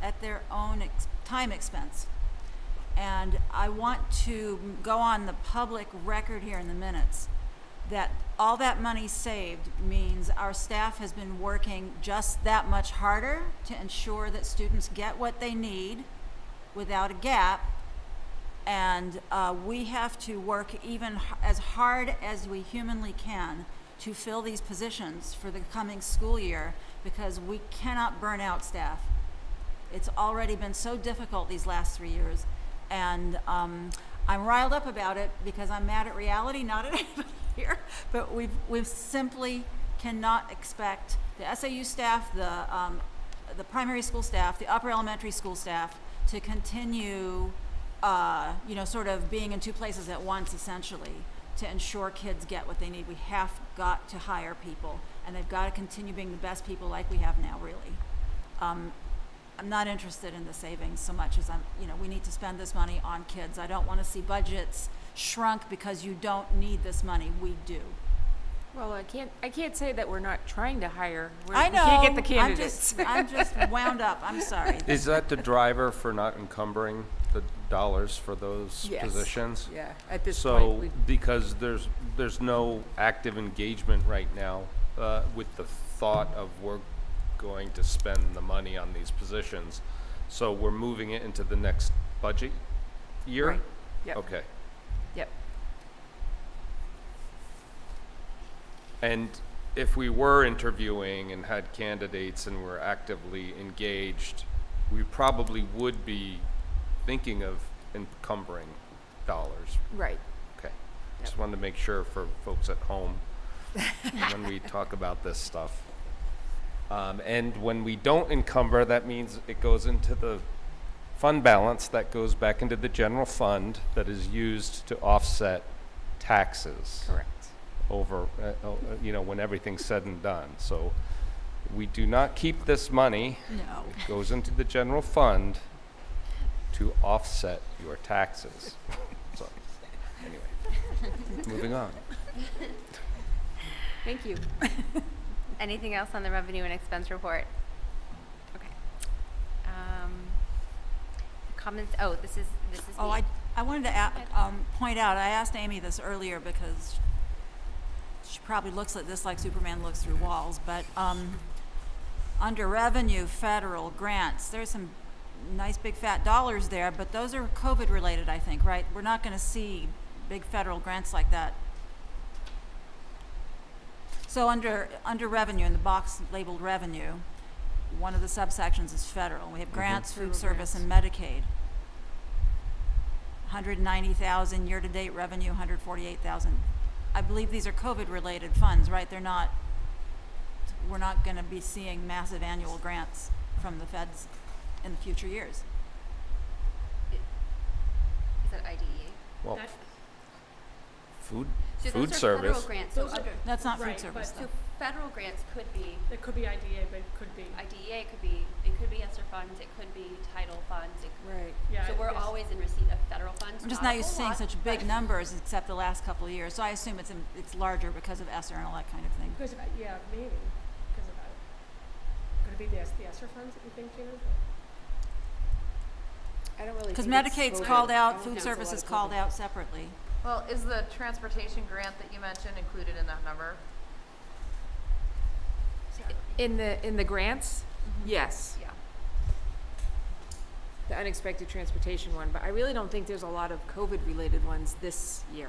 at their own time expense. And I want to go on the public record here in the minutes that all that money saved means our staff has been working just that much harder to ensure that students get what they need without a gap. And we have to work even as hard as we humanly can to fill these positions for the coming school year, because we cannot burn out staff. It's already been so difficult these last 3 years. And I'm riled up about it because I'm mad at reality, not at anybody here. But we've simply cannot expect the SAU staff, the primary school staff, the upper elementary school staff to continue sort of being in two places at once, essentially, to ensure kids get what they need. We have got to hire people, and they've got to continue being the best people like we have now, really. I'm not interested in the savings so much as we need to spend this money on kids. I don't want to see budgets shrunk because you don't need this money. We do. Well, I can't say that we're not trying to hire. I know. We can't get the candidates. I'm just wound up. I'm sorry. Is that the driver for not encumbering the dollars for those Yes. positions? Yeah, at this So, point, we, because there's no active engagement right now with the thought of we're going to spend the money on these positions, so we're moving it into the next budget year? Right. Yep. Okay. Yep. And if we were interviewing and had candidates and were actively engaged, we probably would be thinking of encumbering dollars. Right. Okay. Just wanted to make sure for folks at home when we talk about this stuff. And when we don't encumber, that means it goes into the fund balance that goes back into the general fund that is used to offset taxes. Correct. Over, when everything's said and done. So we do not keep this money. No. It goes into the general fund to offset your taxes. So, anyway, moving on. Thank you. Anything else on the revenue and expense report? Okay. Comments, this is Oh, me. I wanted to point out, I asked Amy this earlier because she probably looks at this like Superman looks through walls, but under revenue, federal grants, there's some nice big fat dollars there, but those are COVID related, I think, right? We're not going to see big federal grants like that. So under revenue, in the box labeled revenue, one of the subsections is federal. We have grants, food Federal service, grants. and Medicaid. 190,000 year-to-date revenue, 148,000. I believe these are COVID-related funds, right? We're not going to be seeing massive annual grants from the feds in the future years. Is that IDEA? Well, That- food So food those are service. federal grants, so Those are- under, That's not Right, food service, but- though. so federal grants could be It could be IDA, but it could be. IDEA, it could be ESSER funds, it could be title funds, Right. Yeah, so we're there's- always in receipt of federal funds. I'm just not not a used to whole seeing lot, such big but- numbers except the last couple of years. So I assume it's larger because of ESSER and all that kind of thing. Because of, yeah, maybe, because of that. Could it be the ESSER funds that you think, Gina? I don't really Because think it's Medicaid's COVID. called I out, don't food think it's a service lot is of called COVID. out separately. Well, is the transportation grant that you mentioned included in that number? In the grants, Mm-hmm. yes, Yeah. the unexpected transportation one, but I really don't think there's a lot of COVID-related ones this year.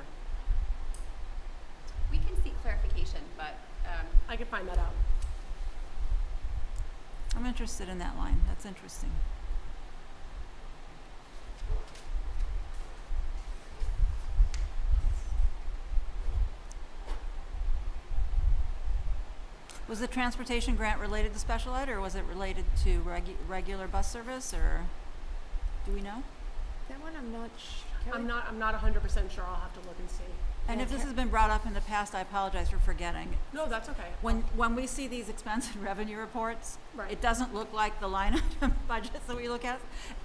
We can seek clarification, but, I can find that out. I'm interested in that line. That's interesting. Was the transportation grant related to special ed, or was it related to regular bus service, or do we know? That one I'm not I'm not 100% sure. I'll have to look and see. And if this has been brought up in the past, I apologize for forgetting. No, that's okay. When we see these expense and revenue reports, Right. it doesn't look like the line item budgets that we look at.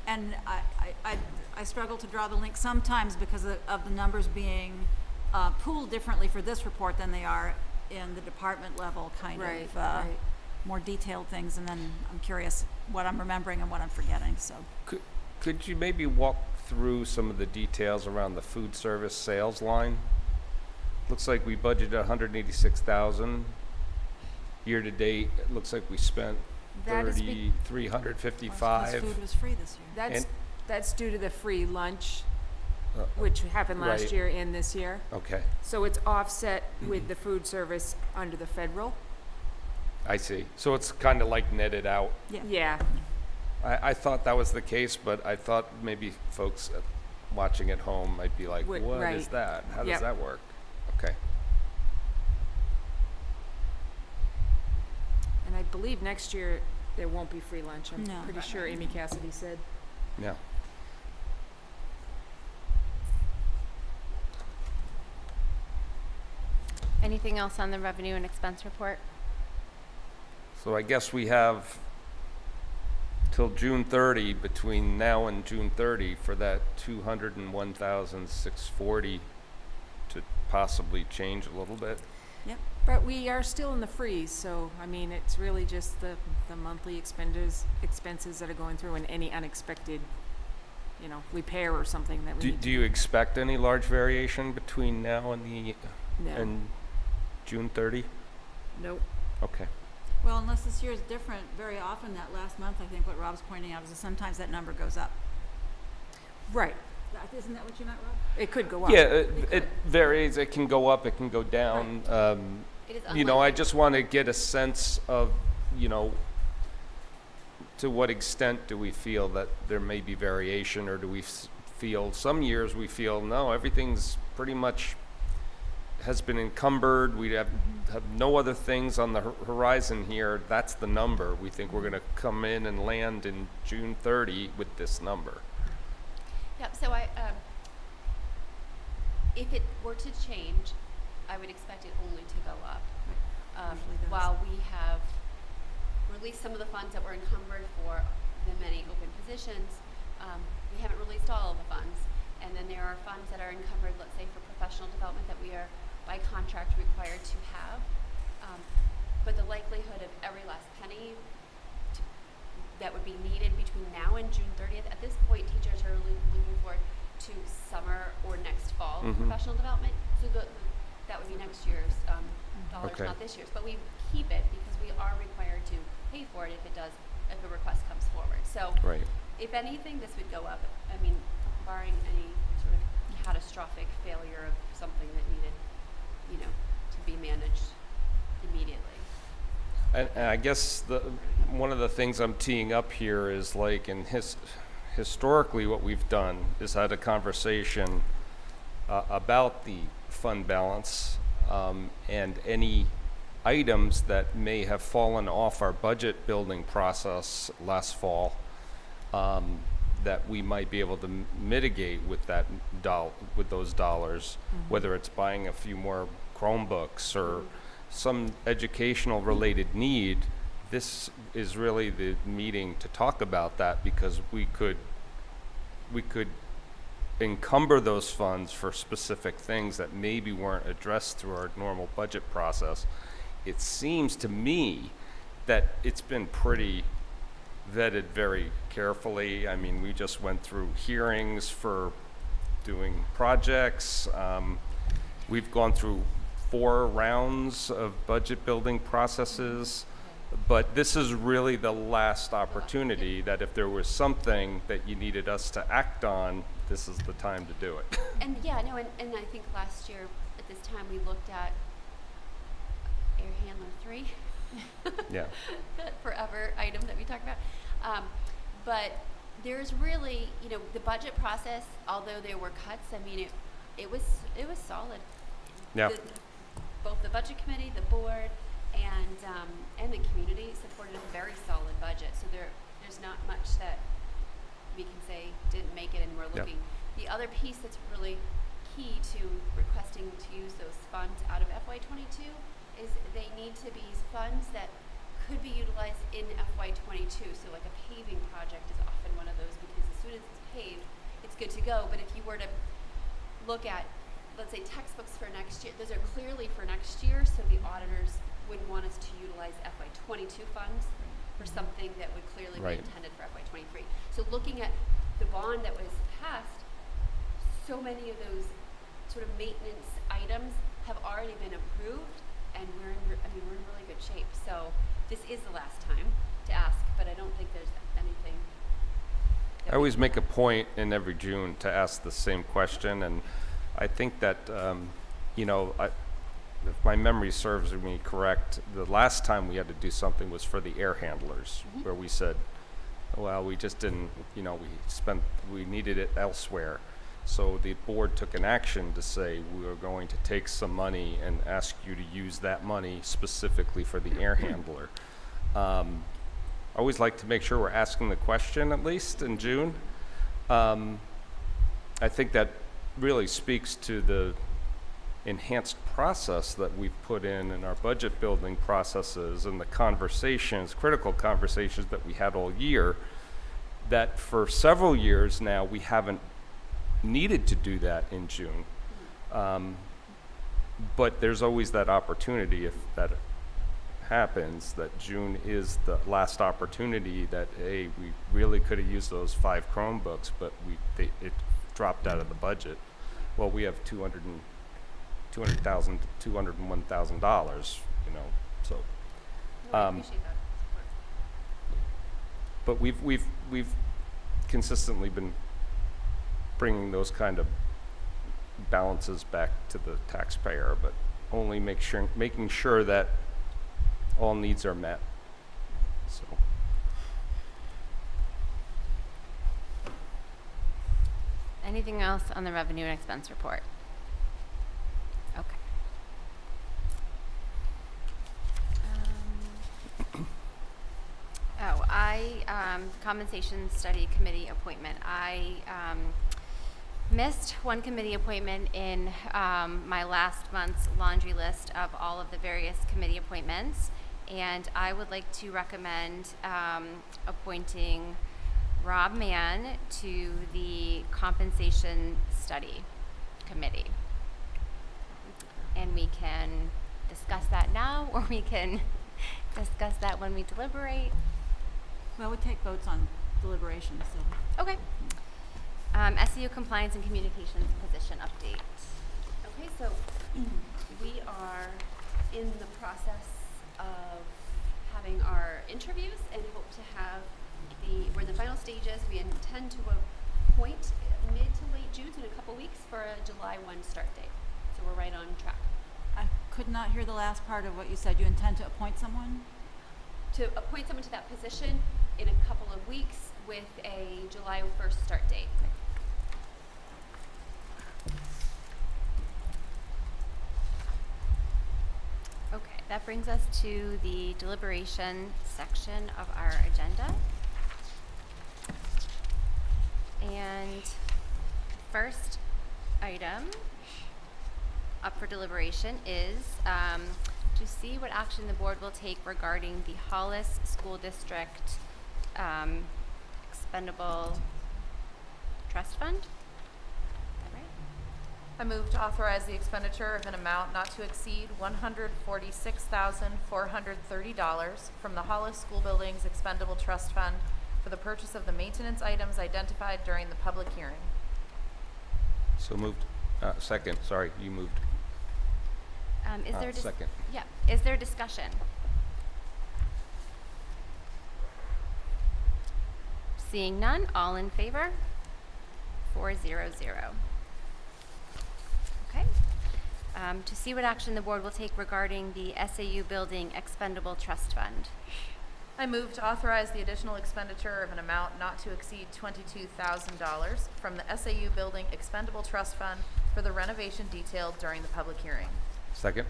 And I struggle to draw the link sometimes because of the numbers being pooled differently for this report than they are in the department level kind Right, of right. more detailed things. And then I'm curious what I'm remembering and what I'm forgetting, so. Could you maybe walk through some of the details around the food service sales line? Looks like we budgeted 186,000. Year to date, it looks like we spent That is 355. Because food was free this year. That's due to the free lunch, Uh, which happened last right. year and this year. Okay, So it's offset with the food service under the federal. I see. So it's kind of like netted out. Yeah. Yeah, I thought that was the case, but I thought maybe folks watching at home might be like, Would- what is right. that? How does Yep. that work? Okay. and I believe next year there won't be free lunch. I'm No. pretty sure Amy Cassidy said. Yeah. Anything else on the revenue and expense report? So I guess we have till June 30, between now and June 30, for that 201,640 to possibly change a little bit. But we are still in the freeze, so, I mean, it's really just the monthly expenses that are going through and any unexpected, repair or something that we need. Do you expect any large variation between now and No. and June 30? Nope. Okay. Well, unless this year is different, very often that last month, I think what Rob's pointing out is that sometimes that number goes up. Right. Isn't that what you meant, Rob? It could go up. Yeah, it varies. It can go up, it can go down. it is I unlikely. just want to get a sense of, to what extent do we feel that there may be variation, or do we feel, some years we feel, no, everything's pretty much has been encumbered, we have no other things on the horizon here, that's the number. We think we're going to come in and land in June 30 with this number. Yep, so if it were to change, I would expect it only to go up. Usually does. While we have released some of the funds that were encumbered for the many open positions, we haven't released all of the funds. And then there are funds that are encumbered, let's say, for professional development that we are by contract required to have. But the likelihood of every last penny that would be needed between now and June 30th, at this point, teachers are really looking forward to summer or next fall Mhm. professional development. So that would be next year's dollars, Okay. not this year's. But we keep it because we are required to pay for it if a request comes forward. So Right. if anything, this would go up. I mean, barring any sort of catastrophic failure of something that needed, to be managed immediately. And I guess one of the things I'm teeing up here is like historically what we've done is had a conversation about the fund balance and any items that may have fallen off our budget building process last fall that we might be able to mitigate with with those dollars, whether it's buying a few more Chromebooks or some educational related need. This is really the meeting to talk about that, because we could encumber those funds for specific things that maybe weren't addressed through our normal budget process. It seems to me that it's been pretty vetted very carefully. I mean, we just went through hearings for doing projects. We've gone through 4 rounds of budget building processes, but this is really the last opportunity that if there was something that you needed us to act on, this is the time to do it. And yeah, no, and I think last year at this time we looked at Air Handler 3. Yeah. That forever item that we talked about. But there's really, the budget process, although there were cuts, I mean, it was solid. Yeah. Both the budget committee, the board, and the community supported a very solid budget. So there's not much that we can say didn't make it, and we're looking. The other piece that's really key to requesting to use those funds out of FY22 is they need to be funds that could be utilized in FY22. So like a paving project is often one of those, because as soon as it's paved, it's good to go. But if you were to look at, let's say, textbooks for next year, those are clearly for next year, so the auditors wouldn't want us to utilize FY22 funds for something that would clearly Right. be intended for FY23. So looking at the bond that was passed, so many of those sort of maintenance items have already been approved, and we're in really good shape. So this is the last time to ask, but I don't think there's anything. I always make a point in every June to ask the same question, and I think that, if my memory serves me correct, the last time we had to do something was for the air handlers, where we said, well, we just didn't, we needed it elsewhere. So the board took an action to say we are going to take some money and ask you to use that money specifically for the air handler. I always like to make sure we're asking the question at least in June. I think that really speaks to the enhanced process that we've put in our budget building processes and the critical conversations that we had all year, that for several years now we haven't needed to do that in June. But there's always that opportunity, if that happens, that June is the last opportunity that, hey, we really could have used those 5 Chromebooks, but it dropped out of the budget. Well, we have $200,000 to $201,000, so. I appreciate that support. But we've consistently been bringing those kind of balances back to the taxpayer, but only making sure that all needs are met. So. Anything else on the revenue and expense report? Okay. Compensation study committee appointment. I missed one committee appointment in my last month's laundry list of all of the various committee appointments, and I would like to recommend appointing Rob Mann to the compensation study committee. And we can discuss that now, or we can discuss that when we deliberate. Well, we take votes on deliberations, so. Okay. SEU compliance and communications position update. Okay, so we are in the process of having our interviews and hope to have we're in the final stages. We intend to appoint mid to late June, in a couple weeks, for a July 1 start date. So we're right on track. I could not hear the last part of what you said. You intend to appoint someone? to appoint someone to that position in a couple of weeks with a July 1st start date. Okay, that brings us to the deliberation section of our agenda. And first item up for deliberation is to see what action the board will take regarding the Hollis School District expendable trust fund. Is that right? I move to authorize the expenditure of an amount not to exceed $146,430 from the Hollis School Buildings Expendable Trust Fund for the purchase of the maintenance items identified during the public hearing. So moved. Second, sorry, you moved. Is there Second. Yeah. Is there discussion? Seeing none, all in favor? 400. Okay. To see what action the board will take regarding the SAU Building Expendable Trust Fund. I move to authorize the additional expenditure of an amount not to exceed $22,000 from the SAU Building Expendable Trust Fund for the renovation detailed during the public hearing. Second.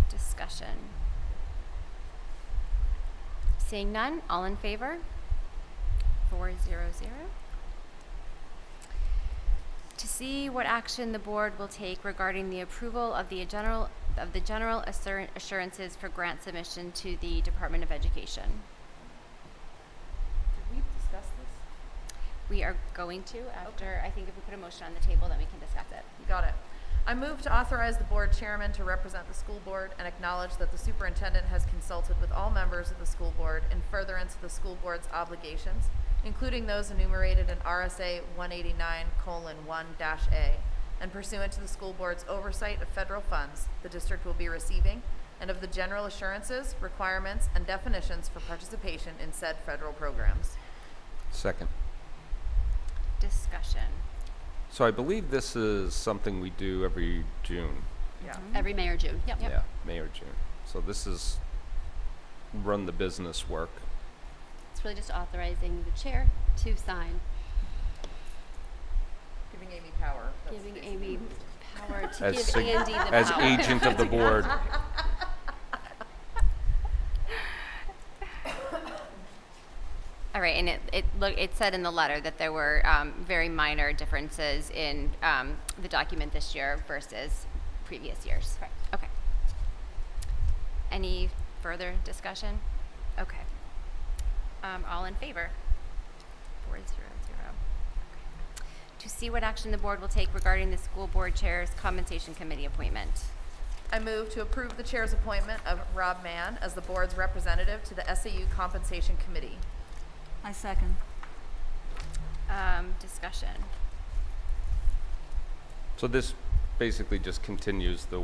Discussion. Seeing none, all in favor? 400. To see what action the board will take regarding the approval of the general assurances for grant submission to the Department of Education. Did we discuss this? We are going to after, I think if we put a motion on the table, then we can discuss it. Got it. I move to authorize the board chairman to represent the school board and acknowledge that the superintendent has consulted with all members of the school board in furtherance of the school board's obligations, including those enumerated in RSA 189:1-A, and pursuant to the school board's oversight of federal funds the district will be receiving, and of the general assurances, requirements, and definitions for participation in said federal programs. Second. Discussion. So I believe this is something we do every June. Yeah. Every May or June. Yep. Yeah, May or June. So this is run the business work. It's really just authorizing the chair to sign, Giving Amy power. That's giving basically- Amy power to As give sig- Andy the as power. agent of the board. All right, and it said in the letter that there were very minor differences in the document this year versus previous years. Correct. Okay. Any further discussion? Okay. All in favor? 400. Okay. To see what action the board will take regarding the school board chair's compensation committee appointment. I move to approve the chair's appointment of Rob Mann as the board's representative to the SAU Compensation Committee. I second. Discussion. So this basically just continues the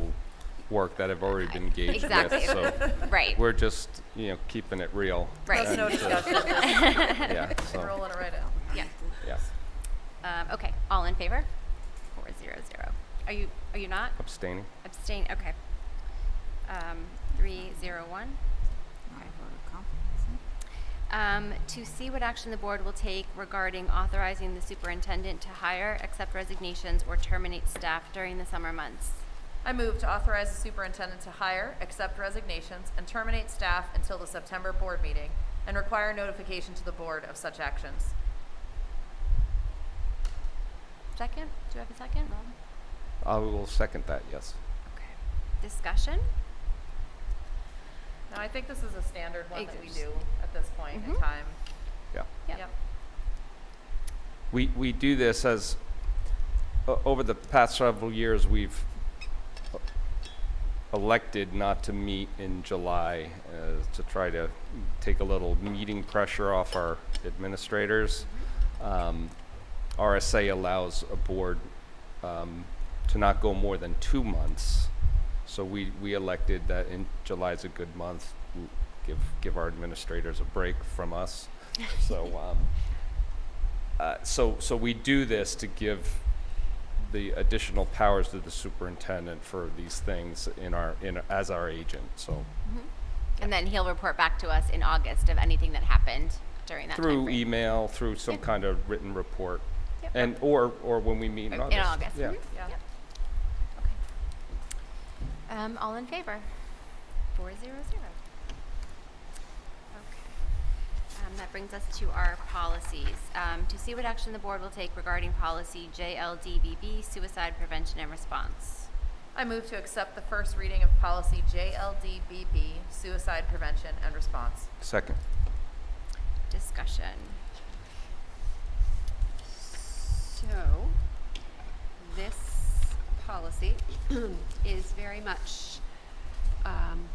work that I've already been engaged Exactly. with. So Right. we're just, keeping it real. Right. There's no And, discussion. Yeah, We're so, rolling it right out. Yeah. Okay. All in favor? 400. Are you not? Abstaining. Abstain. Okay. 301. I voted confidence. To see what action the board will take regarding authorizing the superintendent to hire, accept resignations, or terminate staff during the summer months. I move to authorize the superintendent to hire, accept resignations, and terminate staff until the September board meeting, and require notification to the board of such actions. Second? Do you have a second? I will second that, yes. Okay. Discussion? Now, I think this is a standard one that we Acres. do at this point in Mhm. time. Yeah. Yep. We do this as, over the past several years, we've elected not to meet in July to try to take a little meeting pressure off our administrators. RSA allows a board to not go more than 2 months. So we elected that in July is a good month, give our administrators a break from us. So so we do this to give the additional powers to the superintendent for these things as our agent. So And then he'll report back to us in August of anything that happened during that Through timeframe. email, through some kind of written report, and, or when we meet in August. In August. Yeah. Mhm. Yeah. Yep. Okay. All in favor? 400. Okay. That brings us to our policies. To see what action the board will take regarding policy JLDBB, suicide prevention and response. I move to accept the first reading of policy JLDBB, suicide prevention and response. Second. Discussion. So, this policy is very much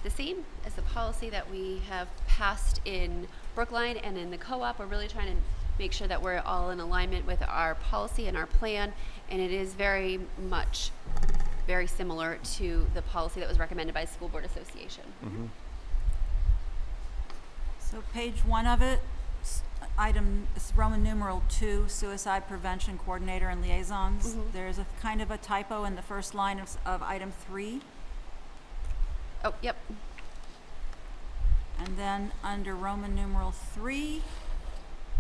the same as the policy that we have passed in Brookline and in the co-op. We're really trying to make sure that we're all in alignment with our policy and our plan, and it is very much very similar to the policy that was recommended by School Board Association. Mm-hmm. So page 1 of it, item is Roman numeral 2, suicide prevention coordinator and liaisons. Mhm. There's a kind of a typo in the first line of item 3. Oh, yep. And then under Roman numeral 3,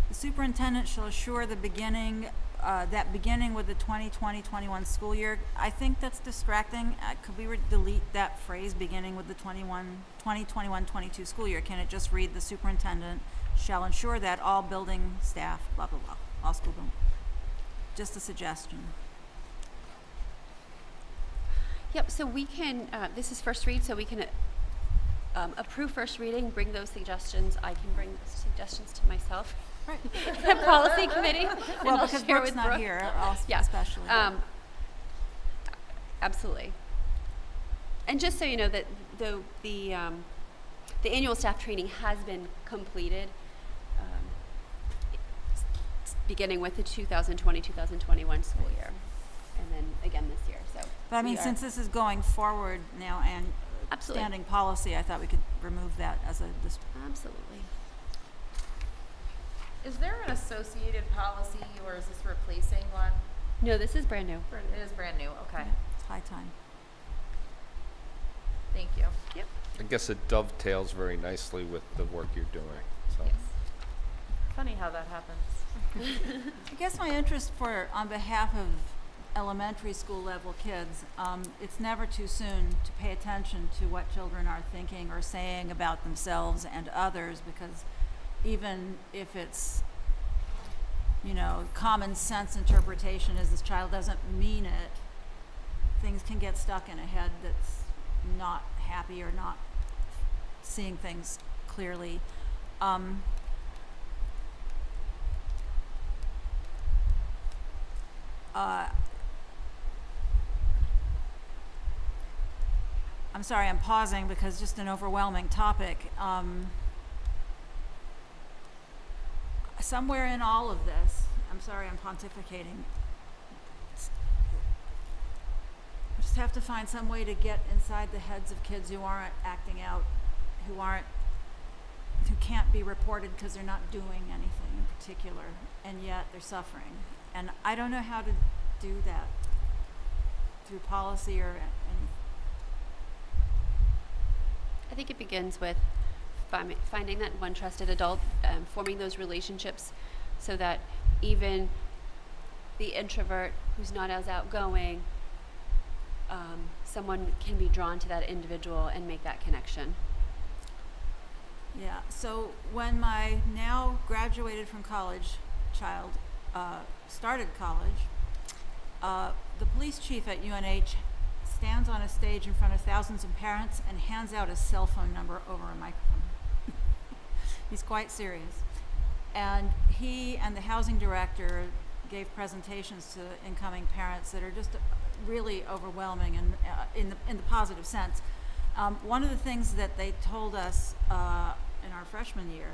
the superintendent shall assure the beginning, that beginning with the 2020-21 school year. I think that's distracting. Could we delete that phrase, beginning with the 2021-22 school year? Can it just read, the superintendent shall ensure that all building staff, blah, blah, blah, all school building? Just a suggestion. Yep, so we can, this is first read, so we can approve first reading, bring those suggestions. I can bring those suggestions to myself. Right. The policy committee. and Well, I'll because share Brooke's with not Brooke. here, Yeah. especially. Absolutely. And just so you know that the annual staff training has been completed, beginning with the 2020-2021 school year, and then again this year. So, But I mean, we are- since this is going forward now and Absolutely. standing policy, I thought we could remove that as a, Absolutely. Is there an associated policy or is this replacing one? No, this is brand new. It is brand new, okay. it's high time. Thank you. Yep. I guess it dovetails very nicely with the work you're doing, so. Yes. Funny how that happens. I guess my interest on behalf of elementary school level kids, it's never too soon to pay attention to what children are thinking or saying about themselves and others, because even if it's, common sense interpretation is this child doesn't mean it, things can get stuck in a head that's not happy or not seeing things clearly. I'm sorry, I'm pausing because just an overwhelming topic. Somewhere in all of this, I'm sorry, I'm pontificating. I just have to find some way to get inside the heads of kids who aren't acting out, who can't be reported because they're not doing anything in particular, and yet they're suffering. And I don't know how to do that through policy or any. I think it begins with finding that one trusted adult, forming those relationships so that even the introvert who's not as outgoing, someone can be drawn to that individual and make that connection. Yeah, so when my now graduated from college child started college, the police chief at UNH stands on a stage in front of thousands of parents and hands out his cell phone number over a microphone. He's quite serious. And he and the housing director gave presentations to incoming parents that are just really overwhelming and in the positive sense. One of the things that they told us in our freshman year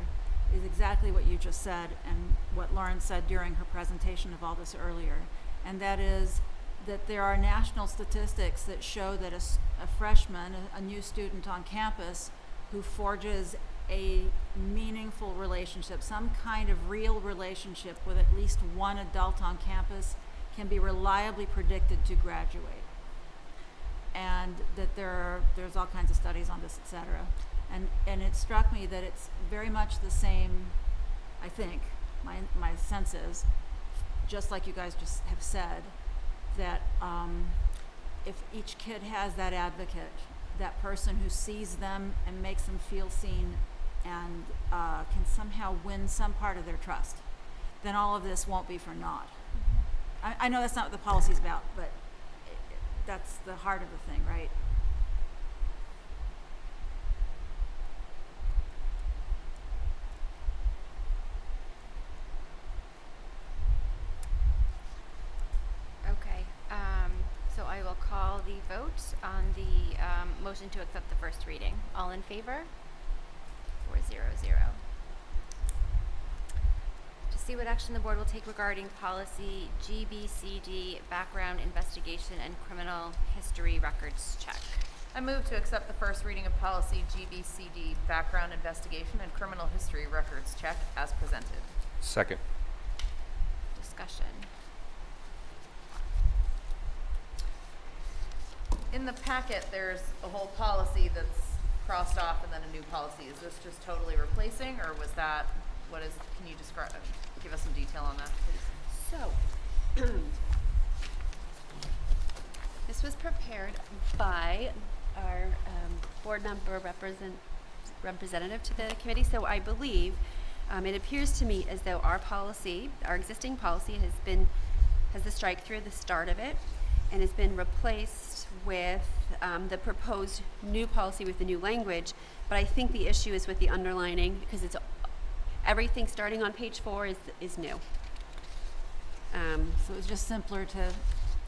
is exactly what you just said and what Lauren said during her presentation of all this earlier, and that is that there are national statistics that show that a freshman, a new student on campus who forges a meaningful relationship, some kind of real relationship with at least one adult on campus, can be reliably predicted to graduate. And that there's all kinds of studies on this, et cetera. And it struck me that it's very much the same, I think, my sense is, just like you guys just have said, that if each kid has that advocate, that person who sees them and makes them feel seen and can somehow win some part of their trust, then all of this won't be for naught. I know that's not what the policy's about, but that's the heart of the thing, right? Okay, so I will call the vote on the motion to accept the first reading. All in favor? 4-0-0. To see what action the board will take regarding policy GBCD, background investigation and criminal history records check. I move to accept the first reading of policy GBCD, background investigation and criminal history records check as presented. Second. Discussion. In the packet, there's a whole policy that's crossed off and then a new policy. Is this just totally replacing, or was that, can you describe, give us some detail on that, please? So, this was prepared by our board member representative to the committee. So I believe it appears to me as though our policy, our existing policy, has the strike through at the start of it, and has been replaced with the proposed new policy with the new language. But I think the issue is with the underlining, because it's everything starting on page 4 is new. So it was just simpler to,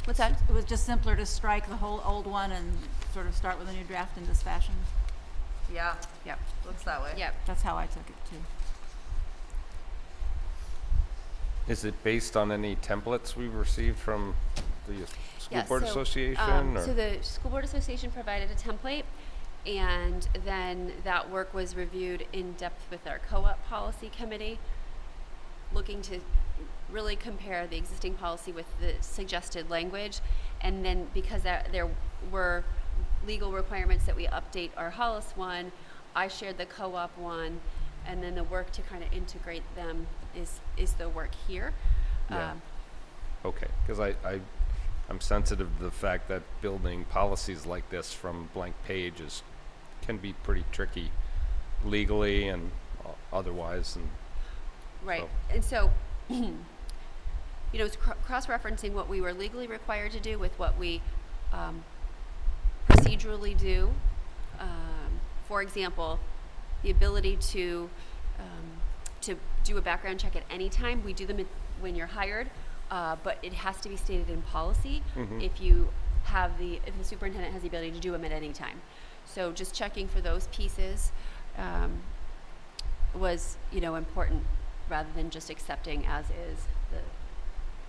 What's that? it was just simpler to strike the whole old one and sort of start with a new draft in this fashion. Yeah, Yep. looks that way. Yep. That's how I took it too. Is it based on any templates we've received from the School Yeah, Board so, Association? Or? So the School Board Association provided a template, and then that work was reviewed in depth with our co-op policy committee, looking to really compare the existing policy with the suggested language. And then because there were legal requirements that we update our Hollis one, I shared the co-op one, and then the work to kind of integrate them is the work here. Yeah. Okay, because I'm sensitive to the fact that building policies like this from blank pages can be pretty tricky legally and otherwise. And Right, so- and so, it's cross-referencing what we were legally required to do with what we procedurally do. For example, the ability to do a background check at any time. We do them when you're hired, but it has to be stated in policy if the superintendent has the ability to do them at any time. So just checking for those pieces was, important, rather than just accepting as is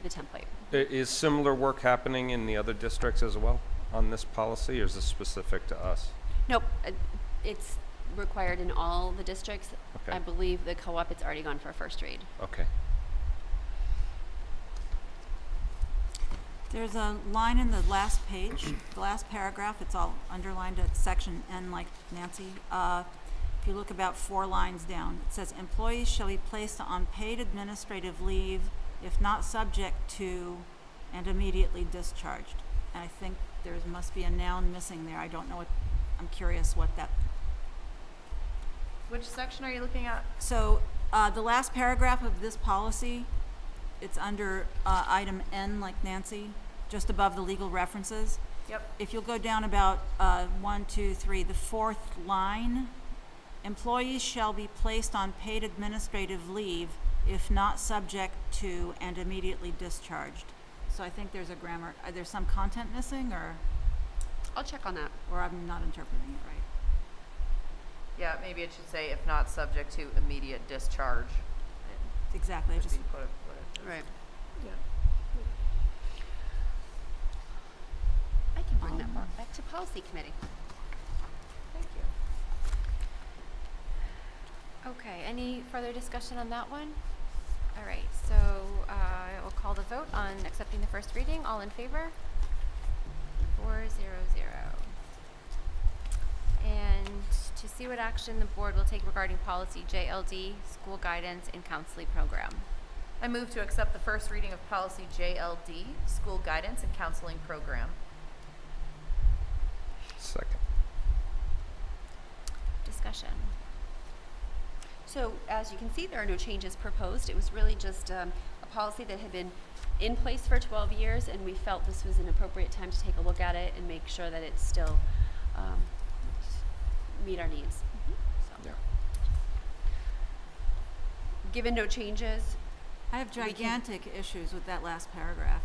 the template. Is similar work happening in the other districts as well on this policy, or is this specific to us? Nope, it's required in all the districts. Okay. I believe the co-op, it's already gone for a first read. Okay. There's a line in the last page, the last paragraph, it's all underlined at section N like Nancy. If you look about 4 lines down, it says employees shall be placed on paid administrative leave if not subject to and immediately discharged. And I think there must be a noun missing there. I don't know I'm curious what that. Which section are you looking at? So the last paragraph of this policy, it's under item N like Nancy, just above the legal references. Yep. If you'll go down about 1, 2, 3, the 4th line, employees shall be placed on paid administrative leave if not subject to and immediately discharged. So I think there's there's some content missing, or I'll check on that. I'm not interpreting it right. Yeah, maybe it should say if not subject to immediate discharge. Exactly, I Should just, be what it is. Right. Yeah. I can bring that back to policy committee. Thank you. Okay, any further discussion on that one? All right, so I will call the vote on accepting the first reading. All in favor? 4-0-0. And to See what action the board will take regarding policy JLD, school guidance and counseling program. I move to accept the first reading of policy JLD, school guidance and counseling program. Second. Discussion. So as you can see, there are no changes proposed. It was really just a policy that had been in place for 12 years, and we felt this was an appropriate time to take a look at it and make sure that it still meet our needs. So, Yeah. given no changes, I have We can- gigantic issues with that last paragraph.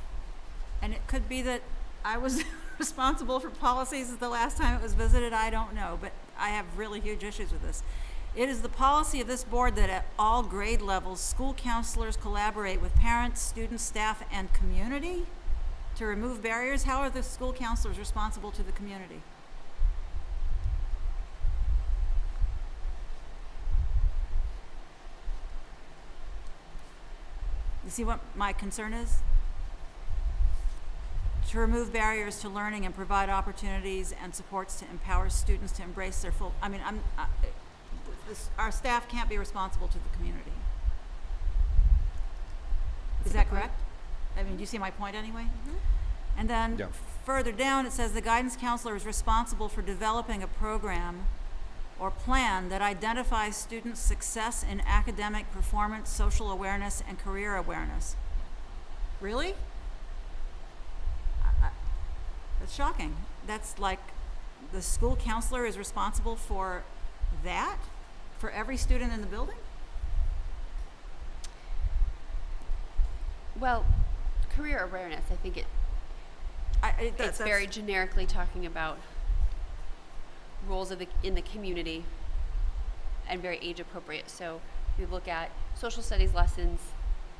And it could be that I was responsible for policies the last time it was visited, I don't know, but I have really huge issues with this. It is the policy of this board that at all grade levels, school counselors collaborate with parents, students, staff, and community to remove barriers. How are the school counselors responsible to the community? You see what my concern is? To remove barriers to learning and provide opportunities and supports to empower students to embrace their full, our staff can't be responsible to the community. Is that correct? I mean, do you see my point anyway? And then Yeah. further down, it says the guidance counselor is responsible for developing a program or plan that identifies students' success in academic performance, social awareness, and career awareness. Really? That's shocking. That's like the school counselor is responsible for that? For every student in the building? well, career awareness, I think it's very generically talking about roles in the community and very age appropriate. So we look at social studies lessons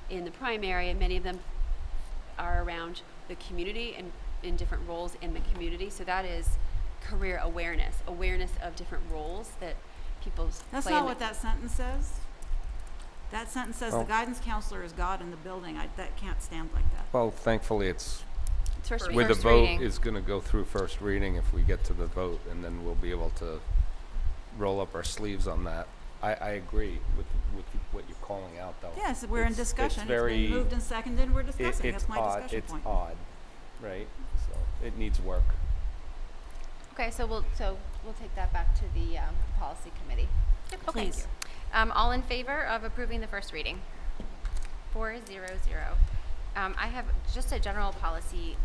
in the primary, and many of them are around the community and in different roles in the community. So that is career awareness of different roles that people That's play not in what that sentence says. That sentence says the Oh. guidance counselor is God in the building. That can't stand like that. Well, thankfully, it's It's first with the first vote reading. is going to go through first reading if we get to the vote, and then we'll be able to roll up our sleeves on that. I agree with what you're calling out, though. Yes, we're in It's discussion. It's very, been moved and seconded, we're discussing. it's That's my odd. discussion It's point. odd, right? So it needs work. Okay, so we'll take that back to the policy committee. Okay. Please. All in favor of approving the first reading? 400. I have just a general policy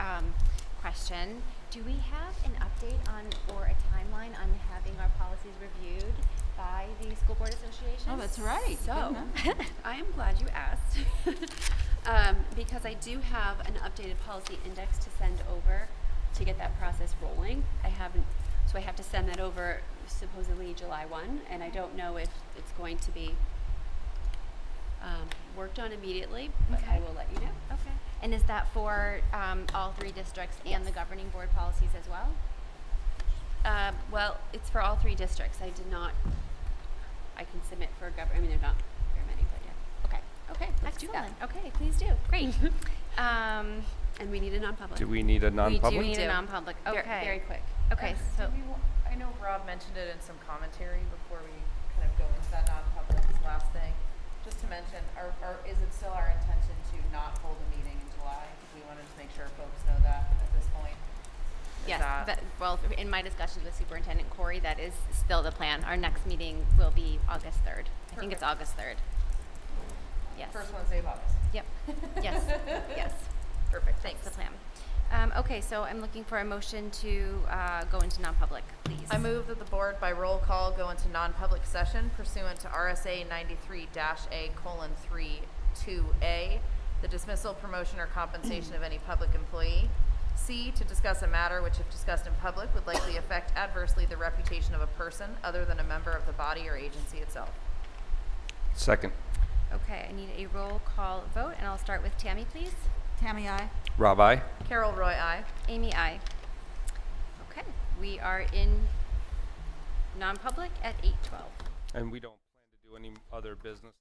question. Do we have an update on or a timeline on having our policies reviewed by the School Board Association? Oh, that's right. So, Goodness. I am glad you asked, because I do have an updated policy index to send over to get that process rolling. I have to send that over supposedly July 1, and I don't know if it's going to be worked on immediately, but I Okay. will let you know. Okay. And is that for all three districts and the governing board policies as well? Well, it's for all three districts. I can submit for there are not very many, but yeah. Okay, let's do that. excellent. Okay, please do. Great. And we need a non-public. Do we need a We non-public? do need do. a non-public. Okay. Very quick. Okay, so I know Rob mentioned it in some commentary before we kind of go into that non-public last thing. Just to mention, is it still our intention to not hold a meeting in July? We wanted to make sure folks know that at this point. Is yes, that- well, in my discussions with Superintendent Corey, that is still the plan. Our next meeting will be August 3rd. I think it's August 3rd. Yes. First Wednesday of August. Yep. Yes. Yes. Perfect, That's thanks. the plan. Okay, so I'm looking for a motion to go into non-public, please. I move that the board by roll call go into non-public session pursuant to RSA 93-A:3-2A, the dismissal, promotion, or compensation of any public employee. C, to discuss a matter which, if discussed in public, would likely affect adversely the reputation of a person other than a member of the body or agency itself. Second. Okay, I need a roll call vote, and I'll start with Tammy, please. Tammy, aye. Rob, aye? Carol Roy, aye. Amy, aye. Okay, we are in non-public at 8:12. And we don't plan to do any other business.